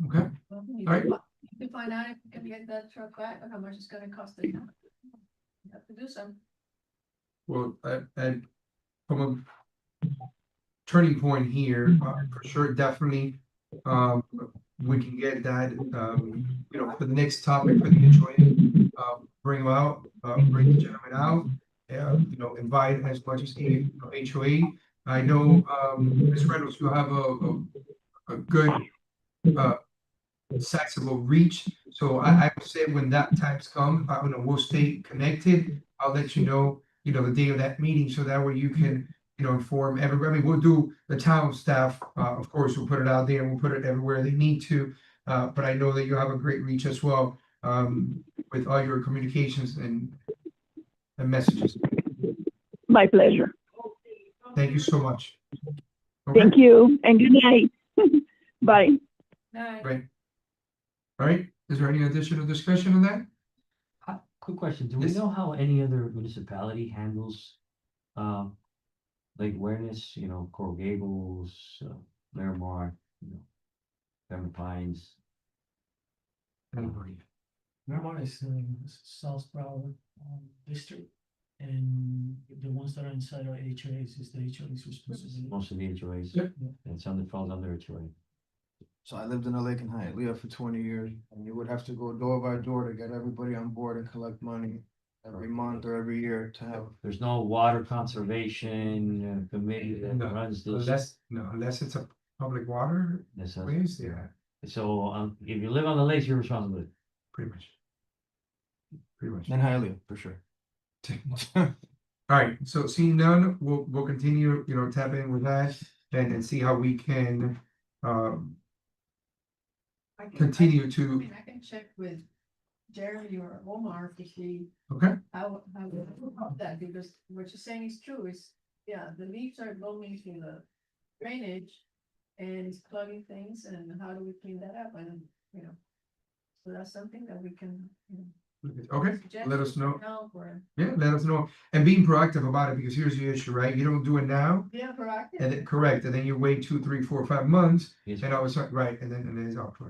Okay. Well, Right. You can find out if you can get that truck back, or how much it's gonna cost the town. You have to do some. Well, and from a turning point here, for sure, definitely, we can get that, for the next topic for the HOA, bring them out, bring the gentleman out, invite as much as HOA. I know, Ms. Reynolds, you have a good, sizable reach. So I would say when that time's come, we'll stay connected. I'll let you know, the day of that meeting, so that way you can, inform everybody. I mean, we'll do the town staff, of course, we'll put it out there and we'll put it everywhere they need to. But I know that you have a great reach as well, with all your communications and messages. My pleasure. Thank you so much. Okay, Thank you, and good night. Bye. No, great. All right, is there any additional discussion on that? Quick question, do we Yes. know how any other municipality handles, lake awareness, Coral Gables, Miramar, Pembroke Pines? Anybody? Miramar is in South Broward district, and the ones that are inside our HOAs is the HOA's responsibility. Most of the HOAs, Yep. and some that falls under HOA. So I lived in a lake in Hialeah for 20 years, and you would have to go door by door to get everybody on board and collect money every month or every year to have. There's no water conservation committee that No, runs this. Unless it's a public water This, place, yeah, So, if you live on the lakes, you're responsible. pretty much. Pretty much. In Hialeah, for sure. All right, so seeing none, we'll continue, tapping with that and see how we can, I can- continue I to, mean, I can check with Jeremy or Omar to see okay, how we about that, because what you're saying is true, the leaves are going to the drainage. And it's clogging things, and how do we clean that up, and, so that's something that we can, okay, suggest let us know. help or, Yeah, let us know, and being proactive about it, because here's the issue, right? You don't do it now, yeah, proactive. and then, correct, and then you wait 2, 3, 4, 5 months, Yes. and all of a sudden, right, and then it's off.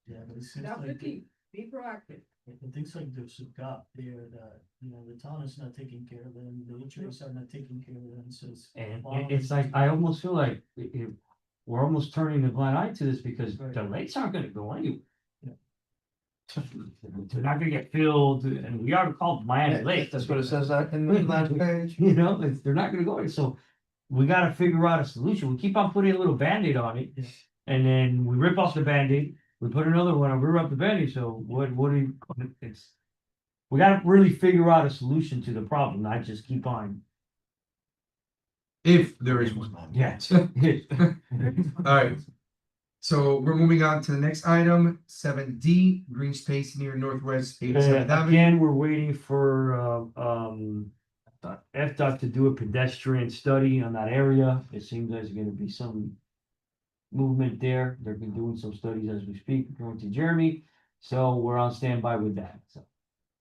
Yeah, but it seems That like would be, Be proactive. And things like there's a gap there that, you know, the town is not taking care of them, the HOAs are not taking care of them, so it's. And it's like, I almost feel like we're almost turning a blind eye to this because Right. the lakes aren't gonna go anywhere. Yeah. They're not gonna get filled, and we are called Miami Lake. That's what it says that in the last page. You know, they're not gonna go anywhere, so we gotta figure out a solution. We keep on putting a little Band-Aid on it. Yeah. And then we rip off the Band-Aid, we put another one, and we rip off the Band-Aid, so what do you, it's. We gotta really figure out a solution to the problem, not just keep on. If there is one. Yeah. Alright. So we're moving on to the next item, 7D, green space near Northwest 87th Avenue. Again, we're waiting for, FDOT to do a pedestrian study on that area. It seems there's gonna be some movement there. They've been doing some studies as we speak, according to Jeremy. So we're on standby with that, so.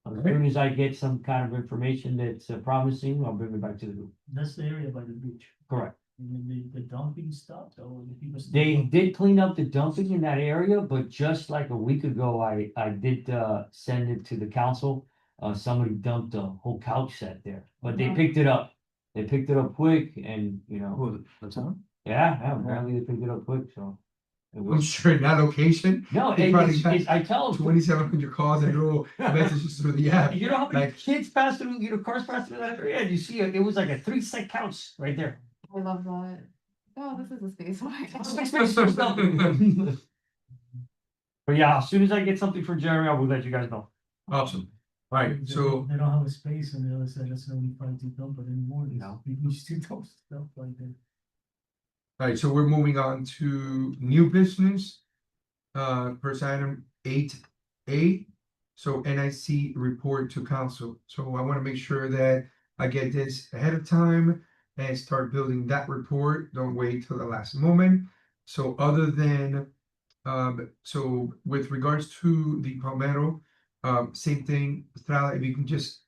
As soon as I get some kind of information that's promising, I'll bring it back to the group. That's the area by the beach. Correct. And then the dumping stopped or the people. still They dump? did clean up the dumping in that area, but just like a week ago, I did send it to the council. Somebody dumped a whole couch set there, but they Wow. picked it up. They picked it up quick and, you know, Who, the town? yeah, apparently they picked it up quick, so. It I'm was, sure in that location, no, they probably I tell them, 2,700 calls and little messages through the app. you know how many Like- kids pass through, cars pass through that area, and you see it was like a 3-set couch right there. I love that. Oh, this is a space. But yeah, as soon as I get something from Jeremy, I will let you guys know. Awesome. Alright, so They don't have a space on the other side, that's only 5 to dump it anymore. No. We used to dump stuff like that. Alright, so we're moving on to new business. First item 8A. So NIC report to council. So I want to make sure that I get this ahead of time and start building that report. Don't wait till the last moment. So other than, so with regards to the Palmetto, same thing, Estrada, if you can just,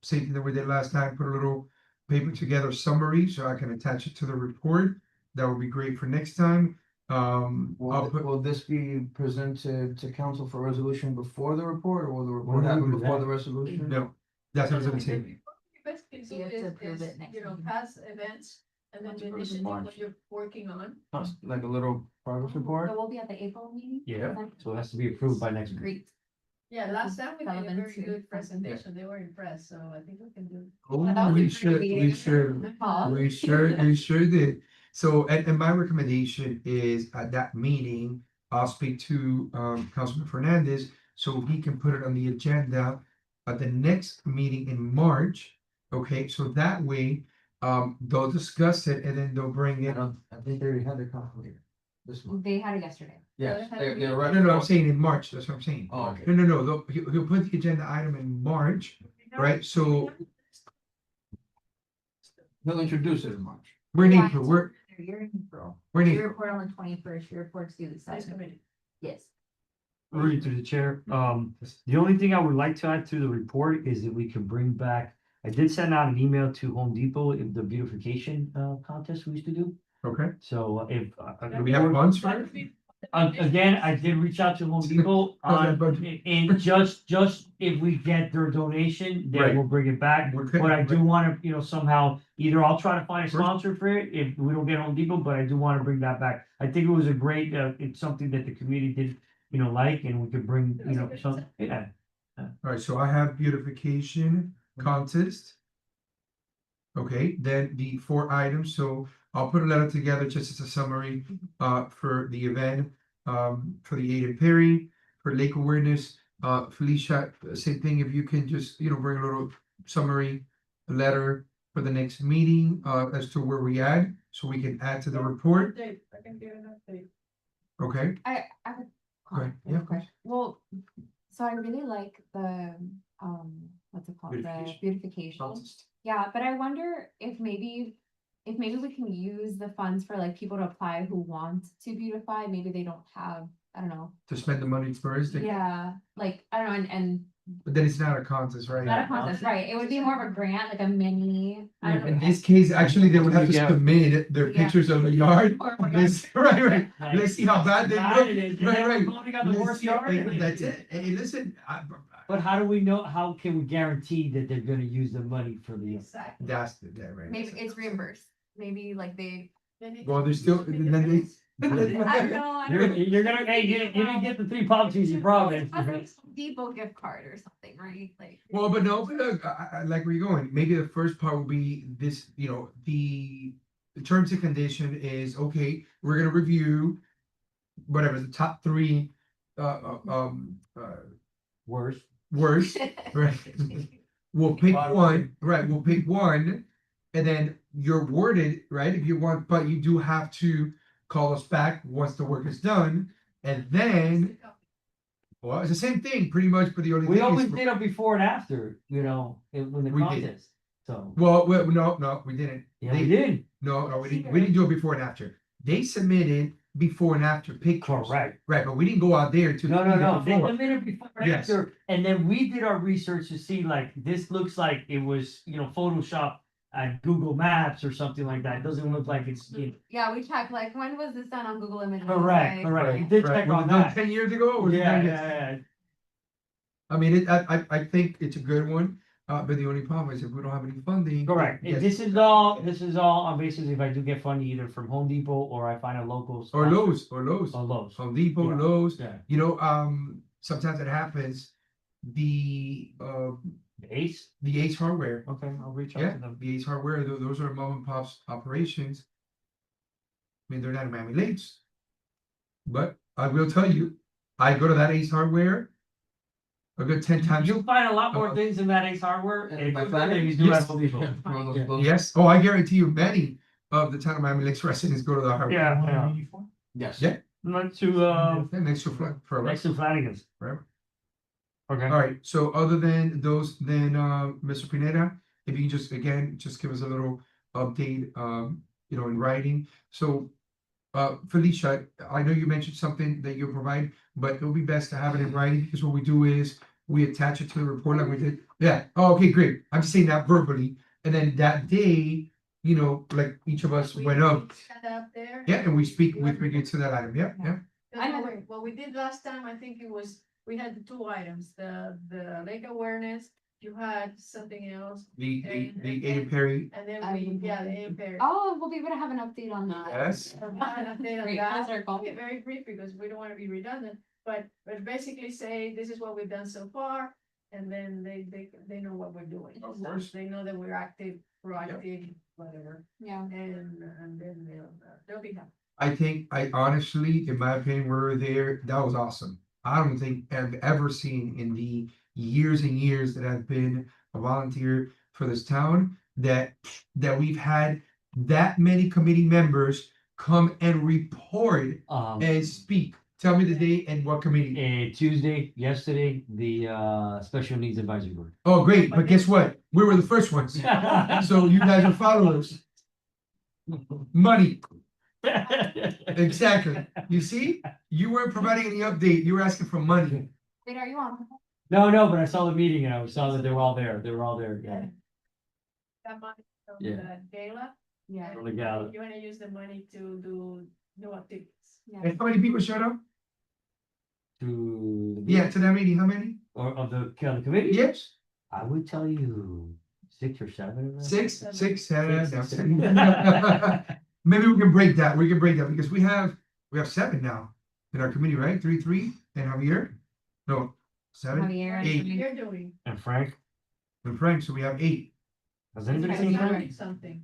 same thing that we did last time, put a little paper together summary so I can attach it to the report. That would be great for next time. I'll put, Will this be presented to council for resolution before the report, or will the report When do we happen do before that? the resolution? no, that's what I was gonna say. Best thing to You have to do approve it is, next you know, meeting. past events and then March the 1st of initiative March. what you're working on. Like a little progress report? So we'll be at the April meeting? Yeah, so it has to be approved by next week. Great. Yeah, last time we made a Relevant very to good something. presentation. They were impressed, so I think we can do. Oh, we sure did. So, and my recommendation is at that meeting, I'll speak to Councilman Fernandez so he can put it on the agenda at the next meeting in March. Okay, so that way, they'll discuss it and then they'll bring I it. don't, I think they already had their conflict this month. They had it yesterday. Yes, had a they're meeting. right. No, I'm saying in March, that's what I'm saying. Oh, okay. No, he'll put the agenda item in March, right? So He'll introduce it in March. we're in Yeah. April, we're You're in April. in Your April. report on the 21st, your report's due the Nice 7th. committee. Yes. Read to the chair. The only thing I would like to add to the report is that we can bring back, I did send out an email to Home Depot in the beautification contest we used to do. Okay, So if. do we have funds for it? Again, I did reach out to Home Depot on, budget? and just if we get their donation, Right. then we'll bring it back. Okay, But I do right. wanna, somehow, either I'll try to find a First- sponsor for it if we don't get Home Depot, but I do wanna bring that back. I think it was a great, it's something that the community did, like, and we could bring, some, yeah. Alright, so I have beautification contest. Okay, then the 4 items, so I'll put a letter together just as a summary for the event. For the Aiden Perry, for Lake Awareness, Felicia, same thing, if you can just, bring a little summary letter for the next meeting as to where we at, so we can add to the report, Update. I can give an update. okay? I have a Go ahead. comment, Yeah, real quick. Well, so I really like the, what's it called, the Beautification. beautification. Contest. Yeah, but I wonder if maybe we can use the funds for like people to apply who want to beautify, maybe they don't have I don't know. To spend the money first. Yeah, like, I don't know, and But then it's not a contest, right? not a contest, right? It would be more of a grant, like a mini. I don't In know. this case, actually, they would have to Yeah. submit their Yeah. pictures of the yard. Or like Let's, right. Let's see how bad they Right, it is. look. You Right, never right. voted on the Let's worst see- yard. hey, that's it. Hey, listen, But how do we know, how can we guarantee that they're gonna use the money for the? Exactly. that's that right. Maybe it's reimbursed. Maybe like they. Then it- Well, there's still, then they. I don't know. I don't You're, know. you're gonna, hey, you didn't get the 3 policies you promised. It's like some Depot gift card or something, right? Like. Well, but no, but look, I like where you're going. Maybe the first part will be this, you know, the terms and condition is, okay, we're gonna review whatever, the top 3, Worse. worst, right? We'll pick one, right, we'll pick one, and then you're worded, right, if you want, but you do have to call us back once the work is done, and then, well, it's the same thing, pretty much, but the only We thing always is. did it before and after, you know, when the We did. contest, so. Well, no, we didn't. Yeah, They- we did, No, we didn't do it before and after. They submitted before and after pictures. correct. Right, but we didn't go out there to. No, they before. submitted before and Yes. after, and then we did our research to see like, this looks like it was, you know, Photoshop at Google Maps or something like that, it doesn't look like it's, you know, Yeah, we checked, like, when was this done on Google Images? correct, Like, correct, we Right, did right. check Was on it done that. 10 years ago? or was it Yeah, 9 years? yeah, I mean, I think it's a good one, but the only problem is if we don't have any funding. correct, yes, this is all on basis if I do get funding either from Home Depot or I find a local. Or sponsor. Lowe's, Or Lowe's, Home Depot, Yeah. Lowe's, yeah, you know, sometimes it happens, the Ace, Ace Hardware. okay, I'll reach out Yeah, to them. the Ace Hardware, those are mom and pops operations. I mean, they're not in Miami Lakes. But I will tell you, I go to that Ace Hardware a good 10 times. You'll find a lot more Uh, things in that Ace Hardware, and by good Friday? things do Yes. at Home Depot. Yes, oh, I guarantee you, many of the town of Miami Lakes residents go to the hardware. Yeah, Yes. Yeah. next to, Yeah, next to for next to Flanagan's. Right. Okay. All right, so other than those, then Mr. Pineda, if you can just, again, just give us a little update, you know, in writing. So Felicia, I know you mentioned something that you provide, but it would be best to have it in writing, because what we do is we attach it to the report like we did. Yeah, oh, okay, great. I'm just saying that verbally, and then that day, you know, like each of us went up, Stand up there. yeah, and we speak with regard to that item, yeah, yeah. I know what we did last time, I think it was, we had the 2 items, the lake awareness, you had something else, The And- Aiden Perry, and then I we, remember. yeah, the impair. Oh, we'll be able to have an update on that. yes, Great, full circle. Get very brief because we don't want to be redundant, but basically say, this is what we've done so far. And then they know what we're doing. Of course. They know that we're active, proactive, whatever, Yeah. and then they'll be happy. I honestly, in my opinion, we were there, that was awesome. I don't think I've ever seen in the years and years that I've been a volunteer for this town, that we've had that many committee members come and report and speak. Tell me the date and what committee. Tuesday, yesterday, the Special Needs Advisory Board. Oh, great, but guess what? We were the first ones. So you guys are followers. Money, exactly. You see, you weren't providing any update, you were asking for money. Wait, are you on? No, but I saw the meeting and I saw that they were all there, yeah. That money from Yeah. the gala. Yeah. From the gala. You wanna use the money to do new activities. Yeah. And how many people showed up? To. Yeah, to that meeting, how many? Or of the committee? Yes, I would tell you 6 or 7 of them. six, Six, no, seven. Maybe we can break that, because we have 7 now in our committee, right? 3, and Javier? No, 7, Javier and- 8, You're doing. And Frank, and Frank, so we have 8. has anybody you're seen doing Frank? Something.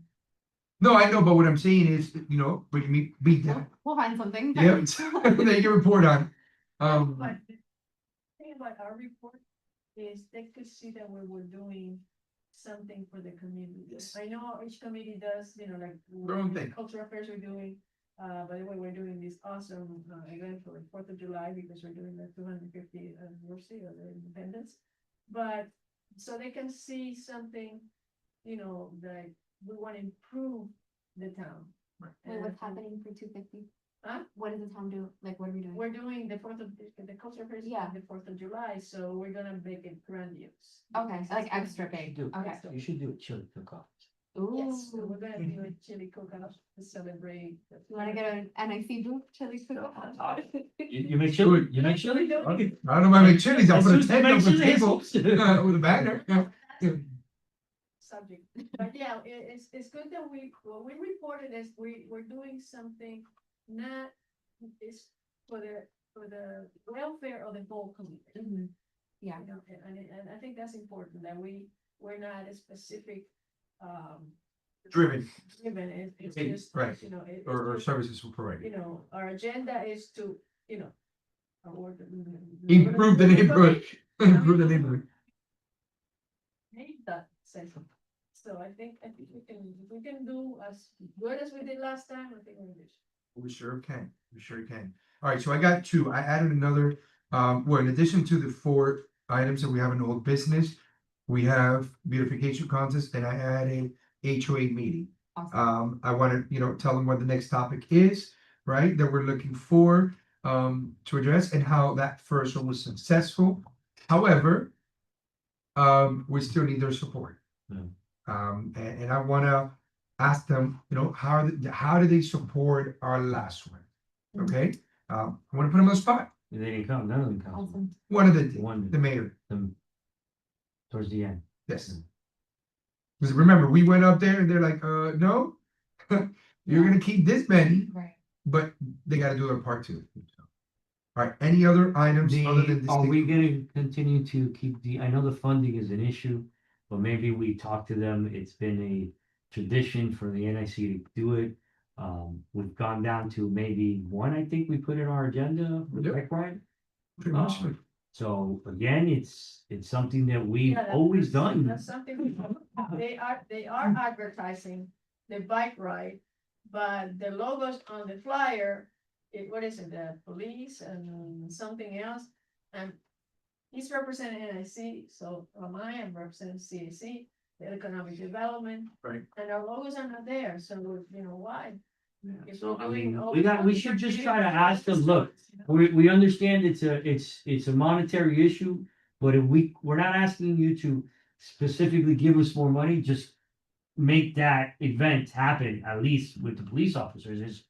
No, I know, but what I'm saying is, you know, we can beat that. We'll find something. Yeah, they can report on. But the thing about our report is they could see that we were doing something for the community. Yes. I know each committee does, you know, like. Their own thing. Cultural affairs we're doing, by the way, we're doing this awesome event for 4th of July because we're doing the 250th anniversary of the independence. But, so they can see something, you know, that we want to improve the town. Wait, what's happening for 250? What does the town do? Like, what are we doing? We're doing the the culture fest Yeah. on the 4th of July, so we're gonna make it grandiose. Okay, like extra big. Do, Okay. you should do a chili cook-off. Yes, so Ooh. we're gonna do a chili cook-off to celebrate. You wanna get an NIC booth, chili cook? You make chili, you make chili? Okay. I don't know if I make chilies, I'll As put soon a as you tent make up with a chili, table, as soon as- with a banner, yeah. Subject, but yeah, it's good that what we reported is we're doing something not, is for the welfare of the whole community. Mhm. Yeah. You know, and I think that's important, that we're not a specific, Driven, it's Okay, just, right. you know, it's or just, services will provide. you know, our agenda is to, you know. Improve the neighborhood, improve the neighborhood. Hate that sentence. So I think if we can do as good as we did last time, I think we're good. We sure can, we sure can. All right, so I got two, I added another, well, in addition to the 4 items that we have in old business, we have beautification contest, and I added HOA meeting. Awesome. I wanna, tell them what the next topic is, right, that we're looking for, to address, and how that first one was successful. However, we still need their support. Yeah. And I wanna ask them, how do they support our last one? Okay, I wanna put them on the spot. They didn't come, none of them come. Awesome. One of the One, mayor, them, towards the end. yes. Because remember, we went up there and they're like, no, you're gonna keep this many, Right. but they gotta do their part too. All right, any other items other than this? Are we gonna continue to keep I know the funding is an issue, but maybe we talk to them, it's been a tradition for the NIC to do it. We've gone down to maybe one, I think we put in our agenda, for the Yep. bike ride. Pretty much. So again, it's something that we've Yeah, always that's- done. That's something, they are advertising the bike ride, but the logos on the flyer, what is it, the police and something else? And he's representing NIC, so I am representing CAC, the economic development. Right. And our logos are not there, so why? If So we're I doing mean, all we the should just activities, try to ask them, look, you know? we understand it's a monetary issue, but if we're not asking you to specifically give us more money, just make that event happen, at least with the police officers, is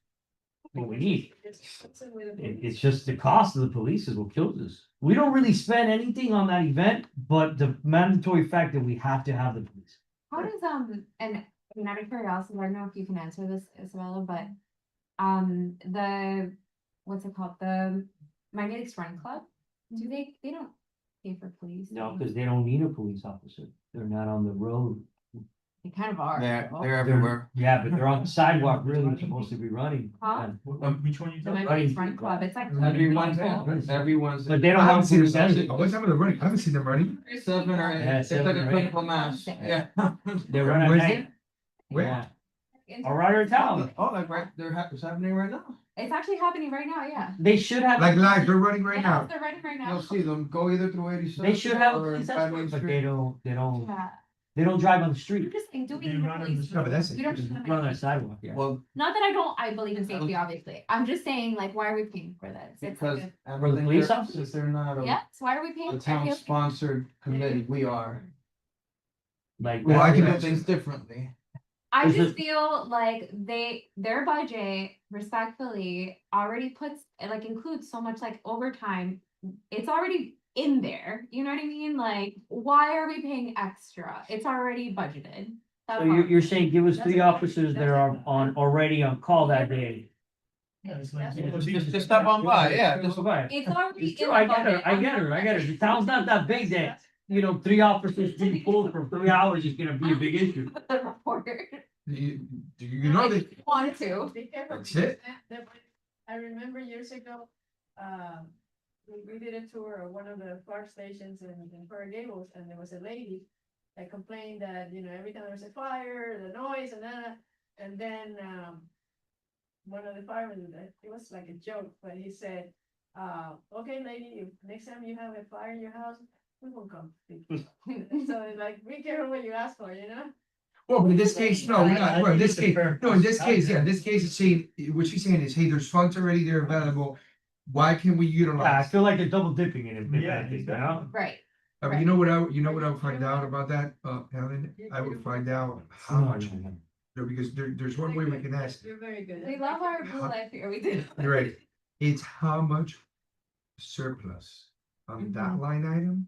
what we need. It's just the cost of the police is what kills us. We don't really spend anything on that event, but the mandatory fact that we have to have the police. How does, and out of curiosity, I don't know if you can answer this, Isabella, but, what's it called? The Magnetic Run Club, they don't pay for police? No, because they don't need a police officer. They're not on the road. They kind of are. They're though. everywhere. Yeah, but they're on the sidewalk, really supposed to be running. Huh? Which one you The talking? Magnetic Run Club, it's like. Everyone's. But they I don't haven't have seen police them running. officers. What time are they running? I haven't seen them running. 7 or 8. Yeah, It's like 7 a or 8. critical mass, yeah. They run at Where's night. Where? Yeah. Or right in town. Oh, like it's happening right now. It's actually happening right now, yeah. They should have. Like live, they're running right Yeah, now. they're running right now. You'll see them go either through 87. They should have a or police by Main escort, but Street. Yeah. they don't drive on the I'm street. just saying, do we They need a run on police? the No, but that's We don't it. need them. Run on the sidewalk, yeah. Well, Not that I believe in safety, obviously. I'm just saying, like, why are we paying for this? It's because like everything police they're- officers? they're not a, yes, why are we paying? a I town feel- sponsored committee, we are. Like. Well, I We can do answer- things differently. I Is just it- feel like their budget respectfully already puts, like, includes so much like overtime. It's already in there, you know what I mean? Like, why are we paying extra? It's already budgeted. That's So all. you're saying give us 3 officers that are already on call that day. Yeah, it's like- Just stop on by, yeah, just Bye. It's already. It's in true, the I get her, budget. I get her, I get her. The town's not that big that, 3 officers being pulled for 3 hours is gonna be a big issue. The reporter You know they, wanted to. Be careful. That's it. because I remember years ago, we did a tour of one of the park stations in Coral Gables, and there was a lady that complained that, every time there was a fire, the noise and then, one of the firemen, it was like a joke, but he said, okay, lady, if next time you have a fire in your house, we won't come. So like, be careful what you ask for, Well, but in this case, no, we're not, I well, in think this it's a case, fair no, in this price. case, yeah, in this case, it's saying, what she's saying is, hey, there's funds already there available. Why can't we Yeah, I utilize? feel like they're double dipping in it, if Yeah, anything, you exactly. know? Right. You know what I would find out about that, Helen? I would find out how much, because there's one way we can ask. You're very good. We love our blue life here, we do. You're right. It's how much surplus on that line item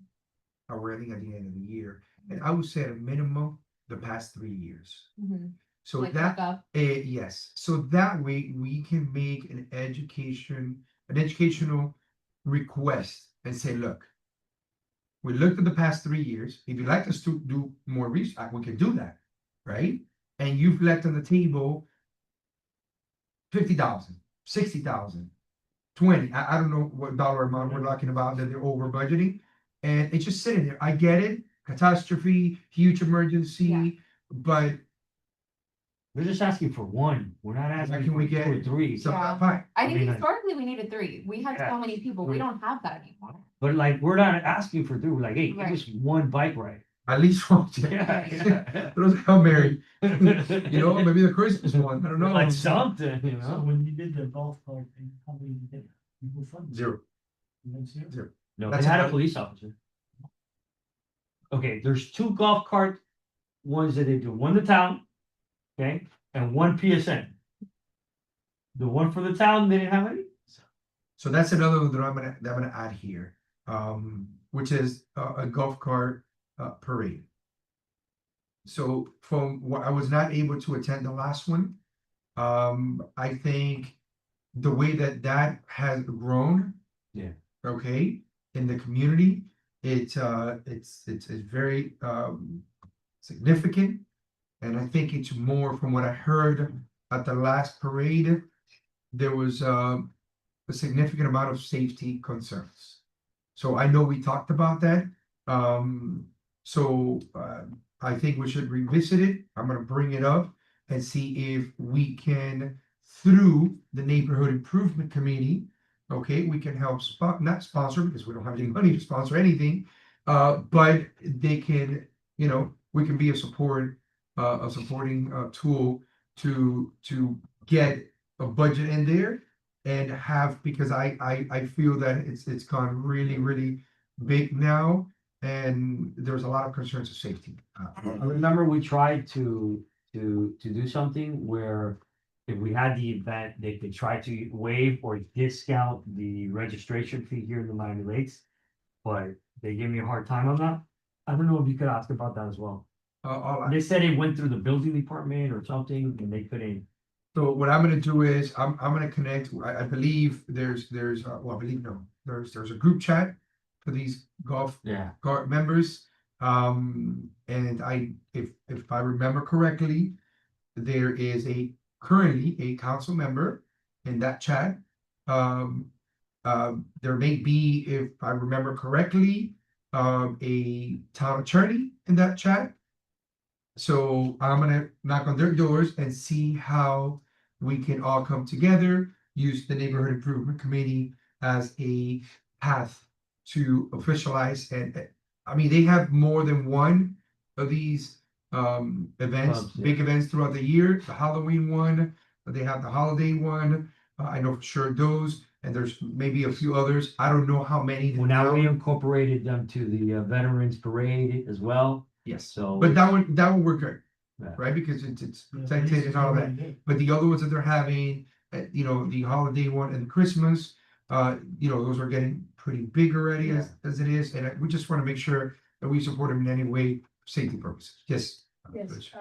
are we running at the end of the year. And I would say at a minimum, the past 3 years. Mhm. So Like that, hookup. yes, so that way we can make an educational request and say, look. We looked at the past 3 years. If you'd like us to do more research, we can do that, right? And you've left on the table 50,000, 60,000, 20. I don't know what dollar amount we're talking about that they're over budgeting. And it's just sitting there. I get it, catastrophe, huge emergency, but We're just asking for one, we're not asking can for we 2 or get 3. so Yeah. fine. I think mean, historically we needed 3. We had Yeah. so many people, we don't have that anymore. But like, we're not asking for 2, we're like, hey, give Right. us one bike ride. At least one. Yeah. Those are Hail Mary, yeah. you know, maybe the Christmas one. I don't know. Like something, you So know? when you did the golf cart thing, how many did you get? People funded? Zero. You went zero? Zero. No, That's they had a another- police officer. Okay, there's 2 golf cart ones that they do, one the town, okay, and one PSN. The one for the town, they didn't have any? So that's another one that I'm gonna add here, which is a golf cart parade. So from what I was not able to attend the last one, I think the way that has grown. Yeah. Okay, in the community, it's very significant. And I think it's more from what I heard at the last parade, there was a significant amount of safety concerns. So I know we talked about that. I think we should revisit it. I'm gonna bring it up and see if we can, through the neighborhood improvement committee, okay, we can help not sponsor because we don't have any money to sponsor anything. But they can, we can be a supporting tool to get a budget in there and have, because I feel that it's gone really big now, and there's a lot of concerns of safety. I remember we tried to do something where if we had the event, they could try to waive or discount the registration fee here in the Miami Lakes. But they gave me a hard time on that. I don't know if you could ask about that as well. They said it went through the building department or something and they couldn't. So what I'm gonna do is, I'm gonna connect, I believe there's a group chat for these golf Yeah. cart members. And if I remember correctly, there is currently a council member in that chat. There may be, if I remember correctly, a town attorney in that chat. So I'm gonna knock on their doors and see how we can all come together, use the neighborhood improvement committee as a path to officialize. And I mean, they have more than one of these events, Clubs, yeah. big events throughout the year. The Halloween one, they have the holiday one. I know for sure those, and there's maybe a few others. I don't know how many. Well, now we incorporated them to the Veterans Parade as well. Yes, So. but that one worked great, Yeah. right? Because it's Yeah, protected police and all that. already did. But the other ones that they're having, the holiday one and Christmas, those are getting pretty big already as it is. And we just want to make sure that we support them in any way, for safety purposes. Yes. Yes, Rich.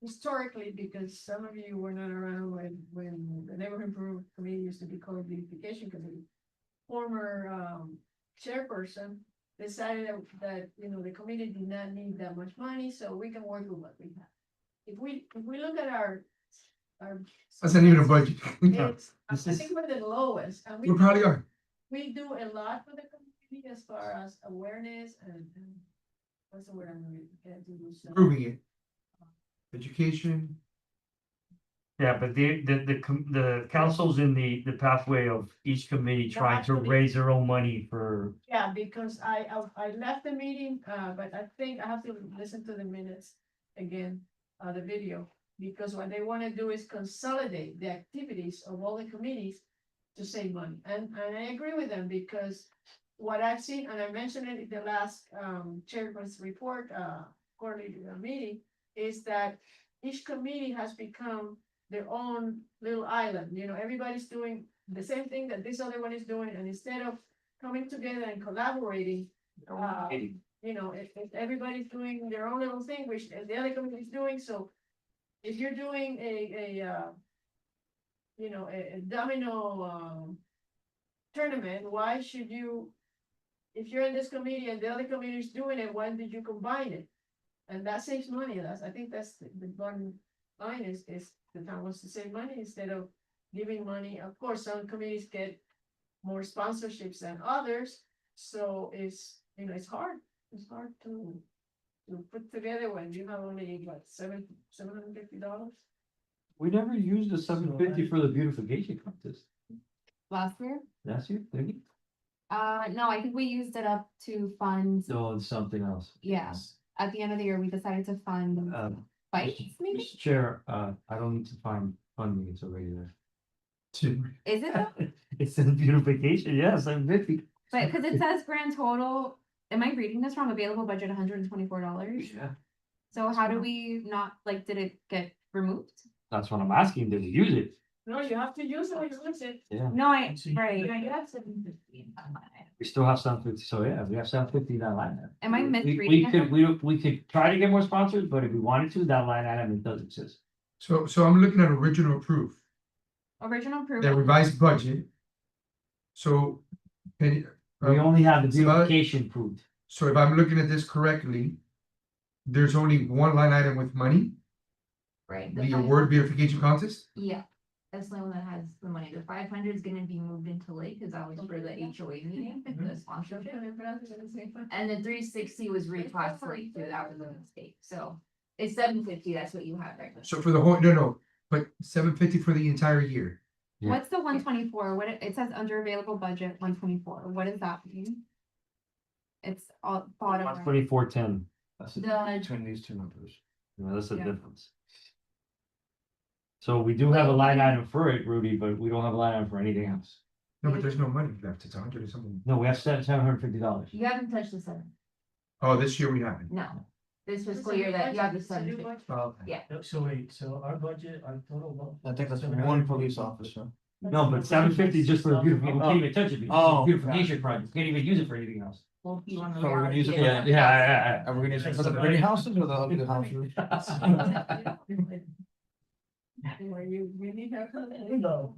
historically, because some of you were not around when the neighborhood improvement committee used to be called beautification committee. Former chairperson decided that the committee did not need that much money, so we can work with what we have. If we look at our. That's not even a budget. It's, I This is- think we're the lowest, and We probably are. we do a lot for the community as far as awareness and what's the word I'm gonna get to use? Improving it. Education. Yeah, but the council's in the pathway of each committee trying to actually- raise their own money for. Yeah, because I left the meeting, but I think I have to listen to the minutes. again, the video. Because what they wanna do is consolidate the activities of all the committees to save money. And I agree with them because what I've seen, and I mentioned it in the last, chairman's report, quarterly meeting, is that each committee has become their own little island, you know, everybody's doing the same thing that this other one is doing, and instead of coming together and collaborating, you know, if everybody's doing their own little thing, which the other committee is doing, so if you're doing you know, a domino, tournament, why should you, if you're in this committee and the other committee is doing it, why did you combine it? And that saves money, I think that's the bottom line is the town wants to save money instead of giving money. Of course, some committees get more sponsorships than others, so it's, you know, it's hard to put together when you have only what, $750. We never used the $750 for the beautification contest. Last year? Last year, did we? No, I think we used it up to fund, No, it's something else. yeah, at the end of the year, we decided to fund bikes, maybe? Mr. Chair, I don't need to find funding, it's already there. Is it though? It's in beautification, yeah, $750. But, cause it says grand total, am I reading this wrong? Available budget $124? Yeah, So how do we not, like, did it get removed? that's what I'm asking, did we use it? No, you have to use it, use it. Yeah, No, I, See, right, Yeah, you have 750 in that line item. we still have $750, so yeah, we have $750 in that line item. am I We misreading could, it? we could try to get more sponsors, but if we wanted to, that line item, it does exist. So I'm looking at original proof, Original the approval, revised budget. So, can you, We only have the so I- beautification approved. so if I'm looking at this correctly, there's only one line item with money, Right. the award beautification contest? Yeah, that's the one that has the money. The 500 is gonna be moved into Lake, cause that was for the HOA meeting, the sponsorship. And the 360 was reclassed for Lake too, that was a mistake, so it's 750, that's what you have right now. So for the whole, no, but $750 for the entire year. Yeah. what's the 124? What, it says under available budget, 124, what does that mean? It's all bottom. right. 124.10, That's the The- difference between these two numbers. you know, that's the Yeah. difference. So we do have a line item for it, Rudy, but we don't have a line item for anything else. No, but there's no money left, it's 100 or something. No, we have $750. You haven't touched the 7, Oh, this year we haven't. no. This fiscal year that you have the 750. Oh, Yeah. So wait, so our budget, our total. I think that's one police officer. No, but $750 is just for the beautification, we can't even touch it, because it's a Oh, beautification project, we can't even use it for anything else. Well, you wanna So we're gonna use it for reallocate Yeah. Are we gonna use it for the pretty houses or the ugly houses? Where you really have. No.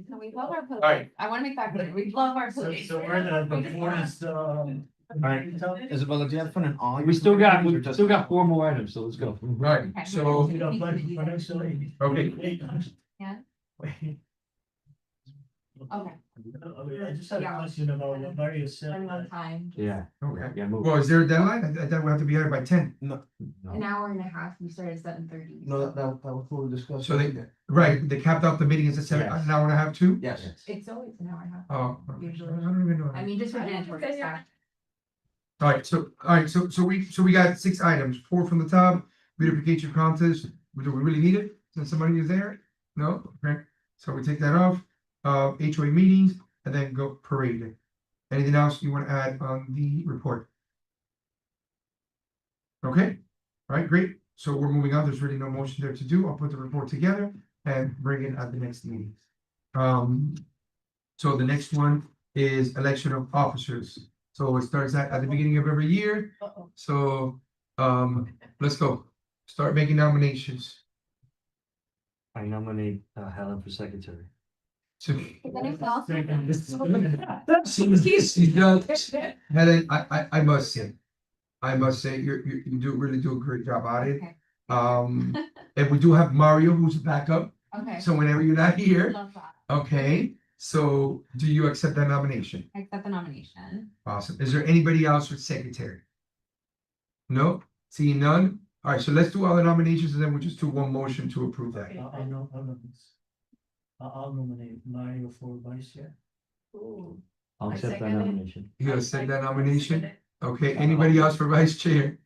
No, we love our police, Alright. I wanna make that clear, we love our So, police. so we're the forest, Alright. Isabella, do you have fun in all? We still got 4 more items, so let's go. Right, so, We got budget for next year. okay, Yeah. Wait. Okay. I just had a Yeah. question about what Mario said. Running on time. Yeah, okay. yeah, move. Well, is there a deadline? I thought we have to be here by 10. No. An hour and a half, we started at 7:30. No, that was what we discussed. So right, they capped off the meeting is at Yes. an hour and a half too? Yes. It's always an hour and a half. Oh, I Usually. don't even know. I mean, just for janitorial staff. Alright, so we got 6 items, 4 from the top, beautification contest, do we really need it, since somebody is there? No, okay, so we take that off, HOA meetings, and then go parade. Anything else you wanna add on the report? Okay, alright, great, so we're moving on, there's really no motion there to do, I'll put the report together and bring it at the next meeting. So the next one is election of officers. So it starts at the beginning of every year. Uh-oh. So, let's go. Start making nominations. I nominate Helen for secretary. So, Anything else? Helen, I must say, you really do a great job at it. Okay. And we do have Mario who's a backup, Okay, so whenever you're not here, love that, okay? So do you accept that nomination? I accept the nomination. Awesome. Is there anybody else for secretary? No, seeing none? All right, so let's do all the nominations and then we'll just do one motion to approve that. I'll nominate Mario for vice chair. Ooh. I'll I accept that second it. nomination. You accept that nomination? Okay, anybody else for vice chair?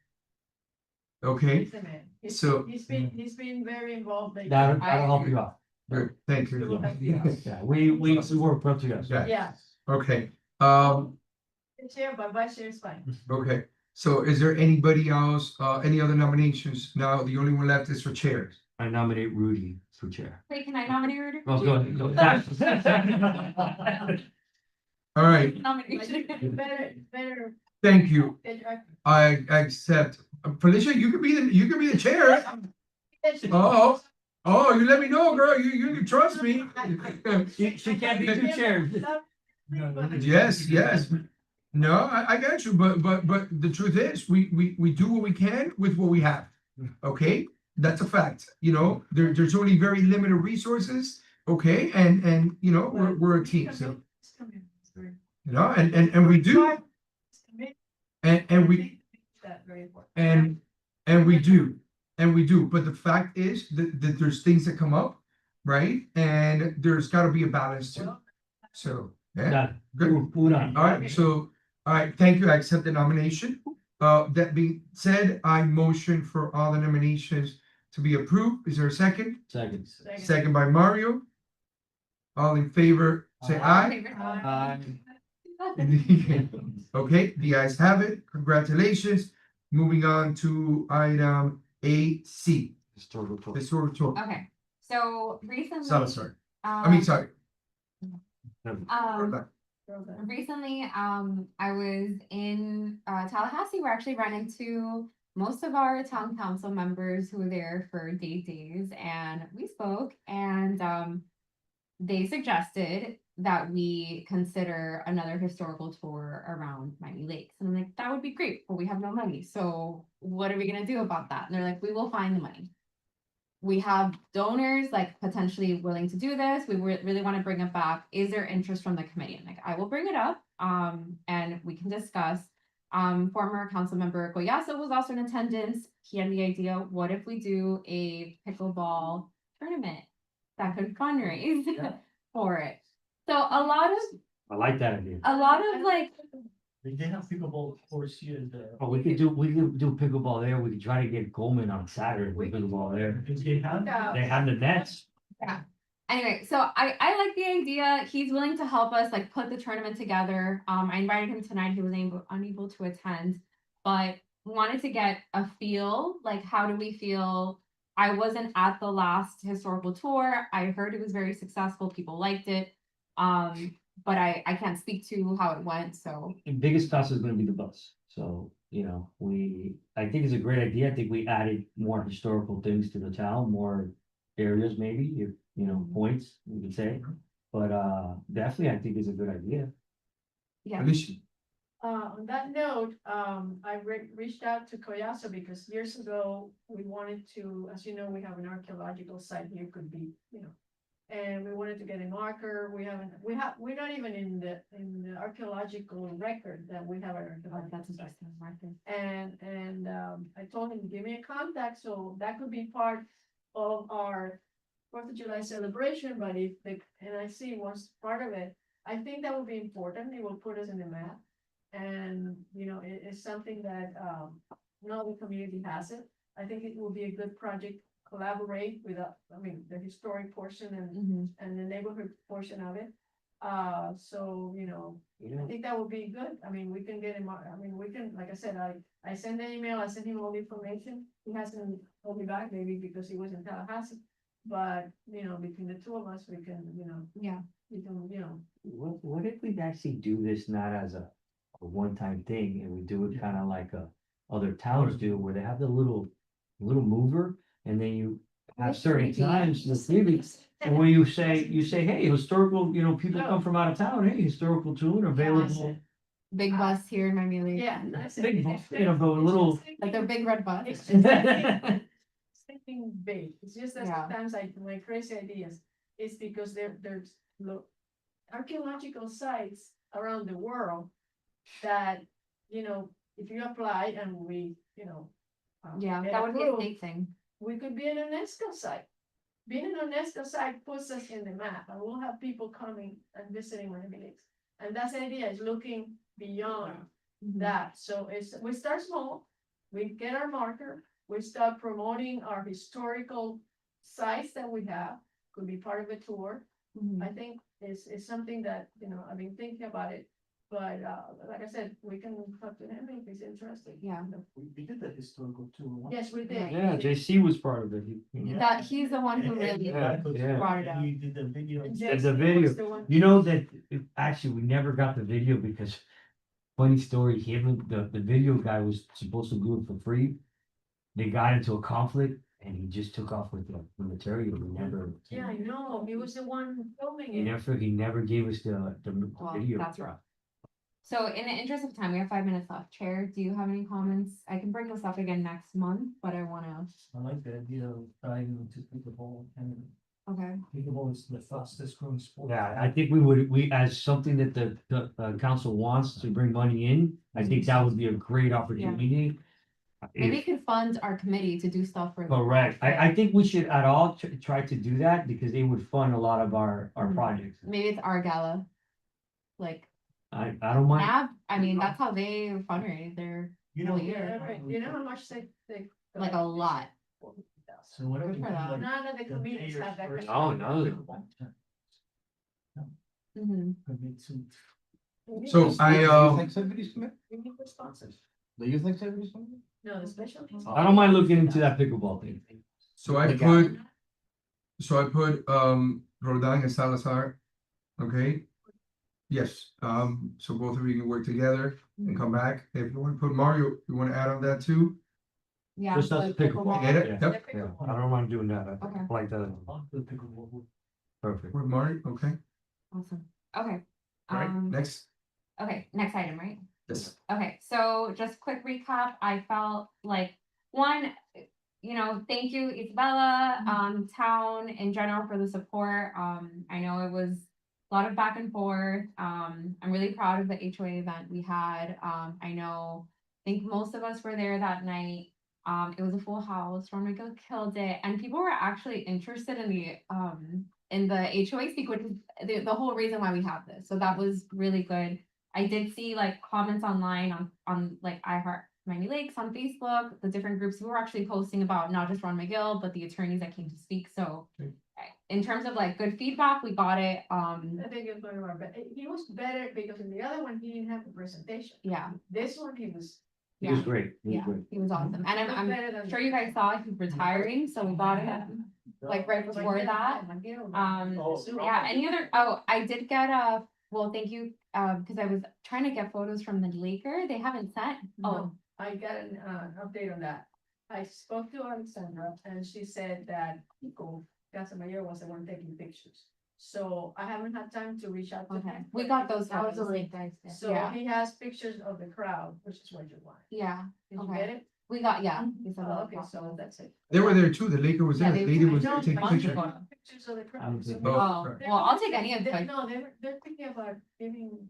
Okay, He's the man. So- He's been very involved. lately. That'll help you out. good, thank you. Yeah, we work well together. Yeah. Yeah, Okay, the chair, but vice chair is fine. okay, so is there anybody else, any other nominations? Now, the only one left is for chairs. I nominate Rudy for chair. Wait, can I nominate Rudy? Oh, go ahead, go ahead. All right, Nomination. Better. thank you. better- I accept. Felicia, you could be the chair. Oh, oh, you let me know, girl. You can trust me. She can't be two chairs. Yes, yes. No, I got you, but the truth is, we do what we can with what we have. Okay, that's a fact. You know, there's only very limited resources. Okay, and you know, we're a team, so you know, and we do, and we That very important. and we do, but the fact is that there's things that come up, right? And there's gotta be a balance too. So, yeah, Done. good. Move on. All right, so, all right, thank you. I accept the nomination. That being said, I motion for all the nominations to be approved. Is there a second? Seconds. Second by Mario. All in favor, say aye. Okay, the ayes have it. Congratulations. Moving on to item AC, Historical tour. historic tour. Okay, so recently. Salazar. I mean, sorry. Recently, I was in Tallahassee. We actually ran into most of our town council members who were there for days, and we spoke, and they suggested that we consider another historical tour around Miami Lakes. And I'm like, that would be great, but we have no money. So what are we gonna do about that? And they're like, we will find the money. We have donors like potentially willing to do this. We really want to bring it back. Is there interest from the committee? I'm like, I will bring it up, and we can discuss. Former council member Goyasa was also in attendance. He had the idea, what if we do a pickleball tournament that could fundraise for it? So a lot I like that idea. of like, They have pickleball courts here. Oh, we could do pickleball there. We could try to get Goldman on Saturday with pickleball there. They have. They have the nets. anyway, so I like the idea. He's willing to help us like put the tournament together. I invited him tonight. He was unable to attend, but wanted to get a feel, like how do we feel? I wasn't at the last historical tour. I heard it was very successful. People liked it. But I can't speak to how it went, so. The biggest cost is gonna be the bus. So, you know, I think it's a great idea. I think we added more historical things to the town, more areas maybe, if, you know, points, we could say. But, definitely, I think it's a good idea. Yeah. Alicia. On that note, I reached out to Coyazo because years ago, we wanted to, as you know, we have an archaeological site here, could be, you know. And we wanted to get a marker. We're not even in the archaeological record that we have our archaeological site. And I told him, give me a contact, so that could be part of our 4th of July celebration, but and I see was part of it, I think that would be important. It will put us in the map. And, you know, it's something that, not the community has it. I think it will be a good project, collaborate with, the historic portion and the neighborhood portion of it. So, you know, I think that would be good. I mean, we can get him, we can, like I said, I sent an email, I sent him all the information. He hasn't told me back, maybe because he was in Tallahassee. But, you know, between the two of us, we can, you know, Yeah. we can, you know. What if we actually do this not as a one-time thing and we do it kind of like other towns do, where they have the little mover and then you have certain times, the previous. And when you say, hey, historical, you know, people come from out of town, hey, historical tour available. Big bus here in Miami Lakes. Yeah. that's it. Big bus, you know, but a little. Like their big red bus. It's just thinking big. It's just that Yeah. sometimes my crazy ideas is because there's archaeological sites around the world that, you know, if you apply and we, you know. Yeah, get that would be a approved, state thing. we could be an UNESCO site. Being an UNESCO site puts us in the map, and we'll have people coming and visiting Miami Lakes. And that's the idea, is looking beyond that. So we start small, we get our marker, we start promoting our historical sites that we have, could be part of a tour. Mhm. I think it's something that, I've been thinking about it, but, like I said, we can talk to him if he's interested. Yeah. We did the historical tour. once. Yes, we did. Yeah, JC was part of it. He- That, he's the one who really Yeah, yeah. brought it up. You did the video. And The JC video, was the one- you know that, actually, we never got the video because, funny story, him and the video guy was supposed to do it for free. They got into a conflict and he just took off with the material, he never. Yeah, I know, he was the one filming He it. he never gave us the Well, video. that's rough. So in the interest of time, we have 5 minutes left. Chair, do you have any comments? I can bring this up again next month, but I wanna, I like the idea of trying to pickleball, and okay, pickleball is the fastest growing sport. Yeah, I think we, as something that the council wants to bring money in, I think that would be a great opportunity. maybe If- you could fund our committee to do stuff for. the Correct, fair. I think we should at all try to do that because they would fund a lot of our Mhm. projects. Maybe it's our gala. Like, I don't mind, NAB, I mean, that's how they fundraise, they're You know, Well, Yeah, right. You know how much they. like a lot. So whatever. Good for them. None of the comedians have that. kind Oh, of- no. Mhm. Commit to. So I, The youth activities committee? We need the sponsors. The youth activities committee? No, the special. needs. I don't mind looking into that pickleball thing. so I put, Rodan and Salazar, okay? Yes, so both of you can work together and come back. If you want to put Mario, you want to add on that too? Yeah. Just us like pickleball. Get it? Yeah. Yep. Yeah, I don't mind doing that, Okay. I like that, On the pickleball. perfect. With Mario, okay, Awesome, okay. all right, next, Okay, next item, right? yes. Okay, so just quick recap, I felt like, one, thank you Isabella, town in general for the support. I know it was a lot of back and forth. I'm really proud of the HOA event we had. I think most of us were there that night. It was a full house, Ron McGill killed it, and people were actually interested in the HOA speak, which is the whole reason why we have this. So that was really good. I did see like comments online on like iHeart Miami Lakes on Facebook, the different groups who were actually posting about not just Ron McGill, but the attorneys that came to speak. So in terms of like good feedback, we got it. I think it's one of our, he was better because in the other one, he didn't have the presentation. Yeah, This one, he was. It was yeah, great, it was yeah, great. he was awesome. And he was I'm better than- sure you guys saw he's retiring, so we got him like right before that. Yeah, any other, I did get thank you, because I was trying to get photos from the Laker. They haven't sent. Oh, I got an update on that. I spoke to Alexandra and she said that Pico Casamayor was the one taking pictures. So I haven't had time to reach out to okay. him. We got those That was the photos. link, guys. So Yeah. he has pictures of the crowd, which is what you want. Yeah, Did you Okay. get it? we got, yeah. we saw Oh, those okay, so photos. that's it. They were there too, the Laker was Yeah, there, they the lady were- was No, taking bunch of pictures. photos. Pictures of the crowd. I'm So good. they're- Oh, well, I'll take any of they're- them. No, they're thinking about giving.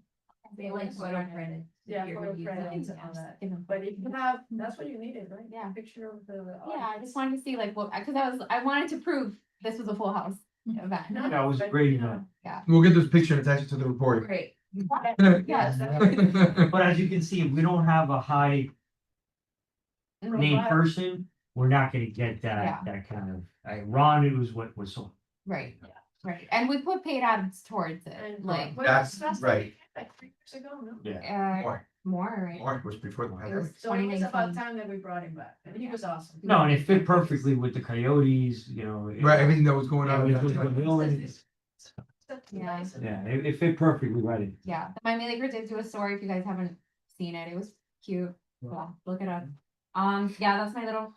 They like photo credit. Yeah, Your photo reviews credits and and all that. Give them But if you have, that's what you needed, right? Yeah. A picture of the. Yeah, I just wanted to see like what, because I wanted to prove this was a full house event. That was great, man. We'll get this picture and attach it to the report. Great. Yes. Yes. But as you can see, if we don't have a high name person, we're not gonna get Yeah. that kind of, Ron, it was what was so. Right, right. And we put paid ads towards it, And like, what That's was last right. Like 3 years ago, no? Yeah. More, more, right? more was before the It pandemic. was So it was about 2019. time that we brought him back, and he was awesome. No, and it fit perfectly with the Coyotes, Right, everything that was going on. Yeah, at that time. Yeah. Yeah, it fit perfectly right. Yeah, the Miami Laker did do a story, if you guys haven't seen it, it was cute. Yeah, look it up. Yeah, that's my little,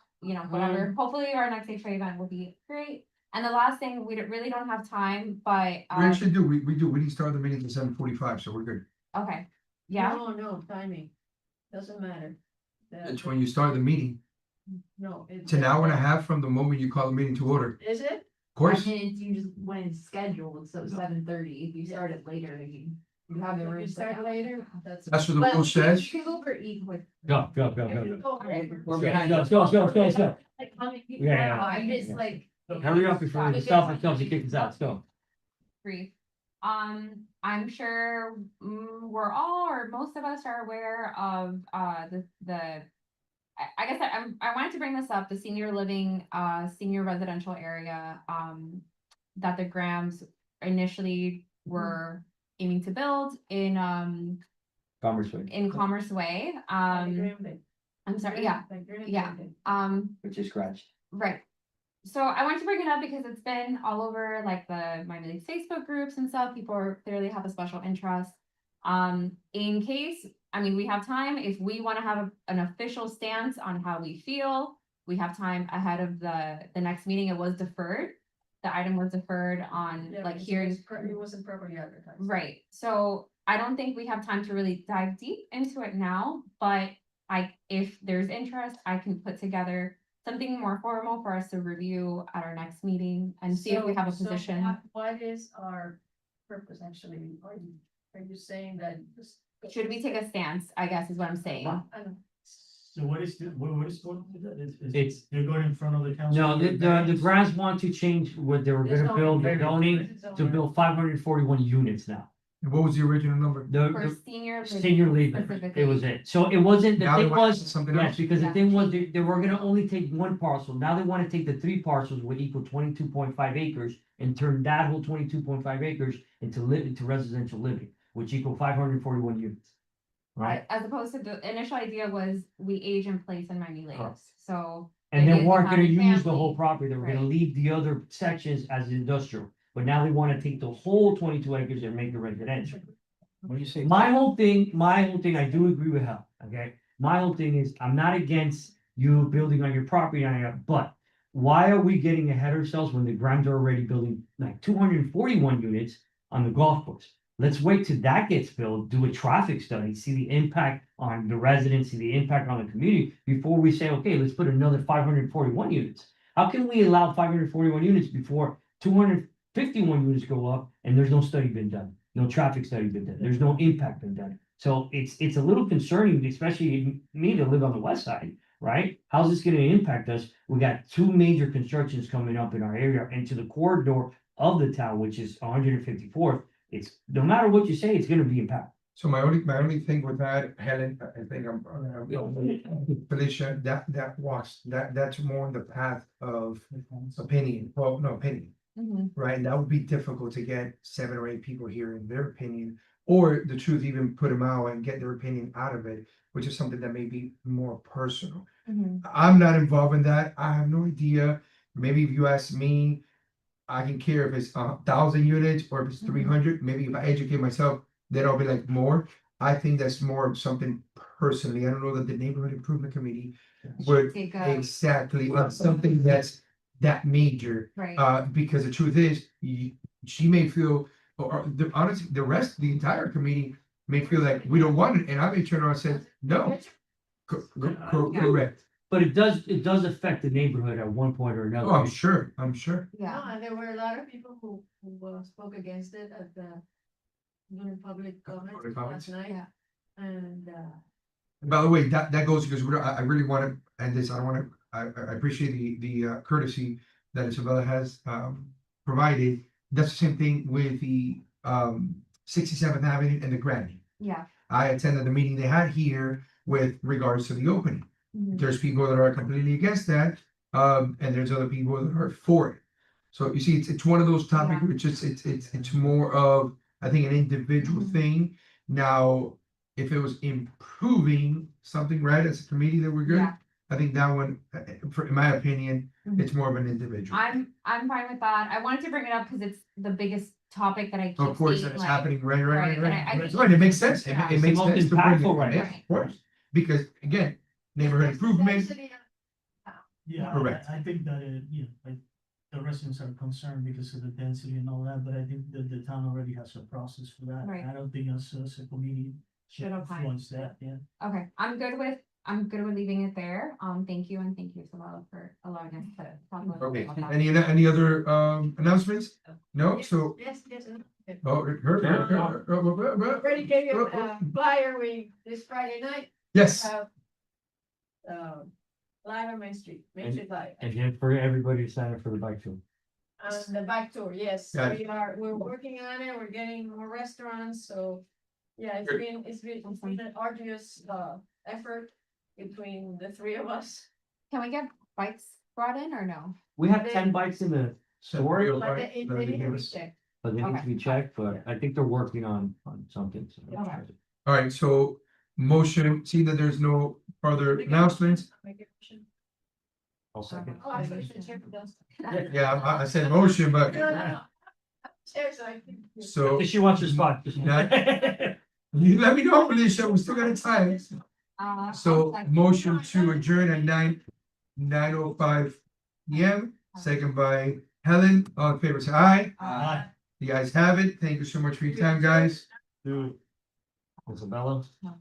whatever. Hopefully our next HOA event will be great. And the last thing, we really don't have time, but, We actually do, we do, we didn't start the meeting at 7:45, so we're good. okay, yeah, No, timing, doesn't matter. It's when you start the meeting, No. it's an hour and a half from the moment you call the meeting to order. Is it? Of course, minutes, you just, when it's scheduled, so 7:30, if you start it later, you have the If room. you set start up. later, that's. that's what the But rule we can- says. You can go for E quick. Go. If you go Alright. over- We're behind. Let's go. Like, how many people Yeah, are yeah. on? I'm just like. Hurry up before the South comes and kicks us out, let's go. brief. I'm sure we're all, or most of us are aware of, the I guess I wanted to bring this up, the senior living, senior residential area, that the Grams initially were aiming to build in Commerce Way, Commerce Way, I'm sorry, yeah, yeah, which is scratched. right. So I wanted to bring it up because it's been all over like the Miami Lakes Facebook groups and stuff. People clearly have a special interest. In case, I mean, we have time, if we want to have an official stance on how we feel, we have time ahead of the next meeting. It was deferred. The item was deferred on like hearing. It wasn't properly advertised. Right, so I don't think we have time to really dive deep into it now, but if there's interest, I can put together something more formal for us to review at our next meeting and see if we have a So position. what is our purpose actually? Are you saying that? Should we take a stance, I guess is what I'm saying. I don't- So what is going with that? It's- they're going in front of the council. No, the Grants want to change what they were The gonna build, the zoning. zoning, to build 541 units now. And what was the original number? For The senior. senior living, it specifically. was it. So it wasn't, the Now they thing want was, something yes, else. because the Yeah. thing was, they were gonna only take one parcel. Now they wanna take the 3 parcels would equal 22.5 acres and turn that whole 22.5 acres into residential living, which equal 541 units. Right? As opposed to the initial idea was we age in place in Miami Correct. Lakes, so. And Maybe they if weren't you gonna have a use the whole family, property, they were gonna right. leave the other sections as industrial. But now they wanna take the whole 22 acres and make it residential. What do you say? My whole thing, I do agree with Hal, okay? My whole thing is, I'm not against you building on your property, but why are we getting ahead of ourselves when the Grimes are already building like 241 units on the golf course? Let's wait till that gets built, do a traffic study, see the impact on the residents, see the impact on the community, before we say, okay, let's put another 541 units. How can we allow 541 units before 251 units go up and there's no study been done? No traffic study been done, there's no impact been done. So it's a little concerning, especially me to live on the west side, right? How's this gonna impact us? We got 2 major constructions coming up in our area and to the corridor of the town, which is 154th. It's, no matter what you say, it's gonna be impactful. So my only thing with that, Helen, I think Felicia, that's more in the path of opinion, well, no opinion. Mhm. Right, and that would be difficult to get 7 or 8 people hearing their opinion, or the truth, even put them out and get their opinion out of it, which is something that may be more personal. Mhm. I'm not involved in that, I have no idea, maybe if you ask me, I can care if it's 1,000 units or if it's 300, maybe if I educate myself, then I'll be like more. I think that's more of something personally, I don't know that the neighborhood improvement committee would Take a, exactly, something that's that major. right, Because the truth is, she may feel, or honestly, the rest, the entire committee may feel like we don't want it, and I may turn around and say, no. Correct. But it does affect the neighborhood at one point or another. Oh, I'm sure. yeah. No, and there were a lot of people who spoke against it at the during public comments Public comments? last night. Yeah. And By the way, that goes because I really want to end this. I don't want to, I appreciate the courtesy that Isabella has provided. That's the same thing with the 67th Avenue and the Granny. Yeah. I attended the meeting they had here with regards to the opening. Mhm. There's people that are completely against that, and there's other people that are for it. So you see, it's one of those topics Yeah. which is it's more of, I think, an individual Mhm. thing. Now, if it was improving something, right, as a committee that we're good, Yeah. I think that one, in my opinion, Mhm. it's more of an individual. I'm fine with that. I wanted to bring it up because it's the biggest topic that I keep Of course, seeing, that's like, happening, right. right, and I That's think- right, it makes sense, Yeah. it makes It's the most sense to bring impactful it, right in, now. of course, because again, neighborhood improvement, Yeah, Correct. I think that, like, the residents are concerned because of the density and all that, but I think that the town already has a process for that. Right. I don't think us as a committee Should should opine. influence that, yeah. Okay, I'm good with leaving it there. Thank you, and thank you, Isabella, for allowing us to talk a little okay, bit about that. any other announcements? No, so, yes. oh, Already gave you a flyer this Friday night. yes, Have live on Main Street Live. And then for everybody to sign up for the bike tour. On the bike tour, yes, Got it. we're working on it, we're getting more restaurants, so. Yeah, it's Good. been an arduous effort. between the three of us. Can we get bikes brought in or no? We have 10 bikes in the store, Real But bike, they let me need to give be us- checked. but they need to be checked, but I think they're working on something. So. Okay. All right, so motion, see that there's no further announcements. Make a motion. I'll second. Oh, I thought you said chair for those. Yeah, I said motion, but No. Chair, so I think. so She wants your spot. Not- you let me know, Felicia, we still got time. So motion to adjourn at 9:05 PM, second by Helen, all in favor, say aye. Aye. You guys have it. Thank you so much for your time, guys. Dude. Isabella? No.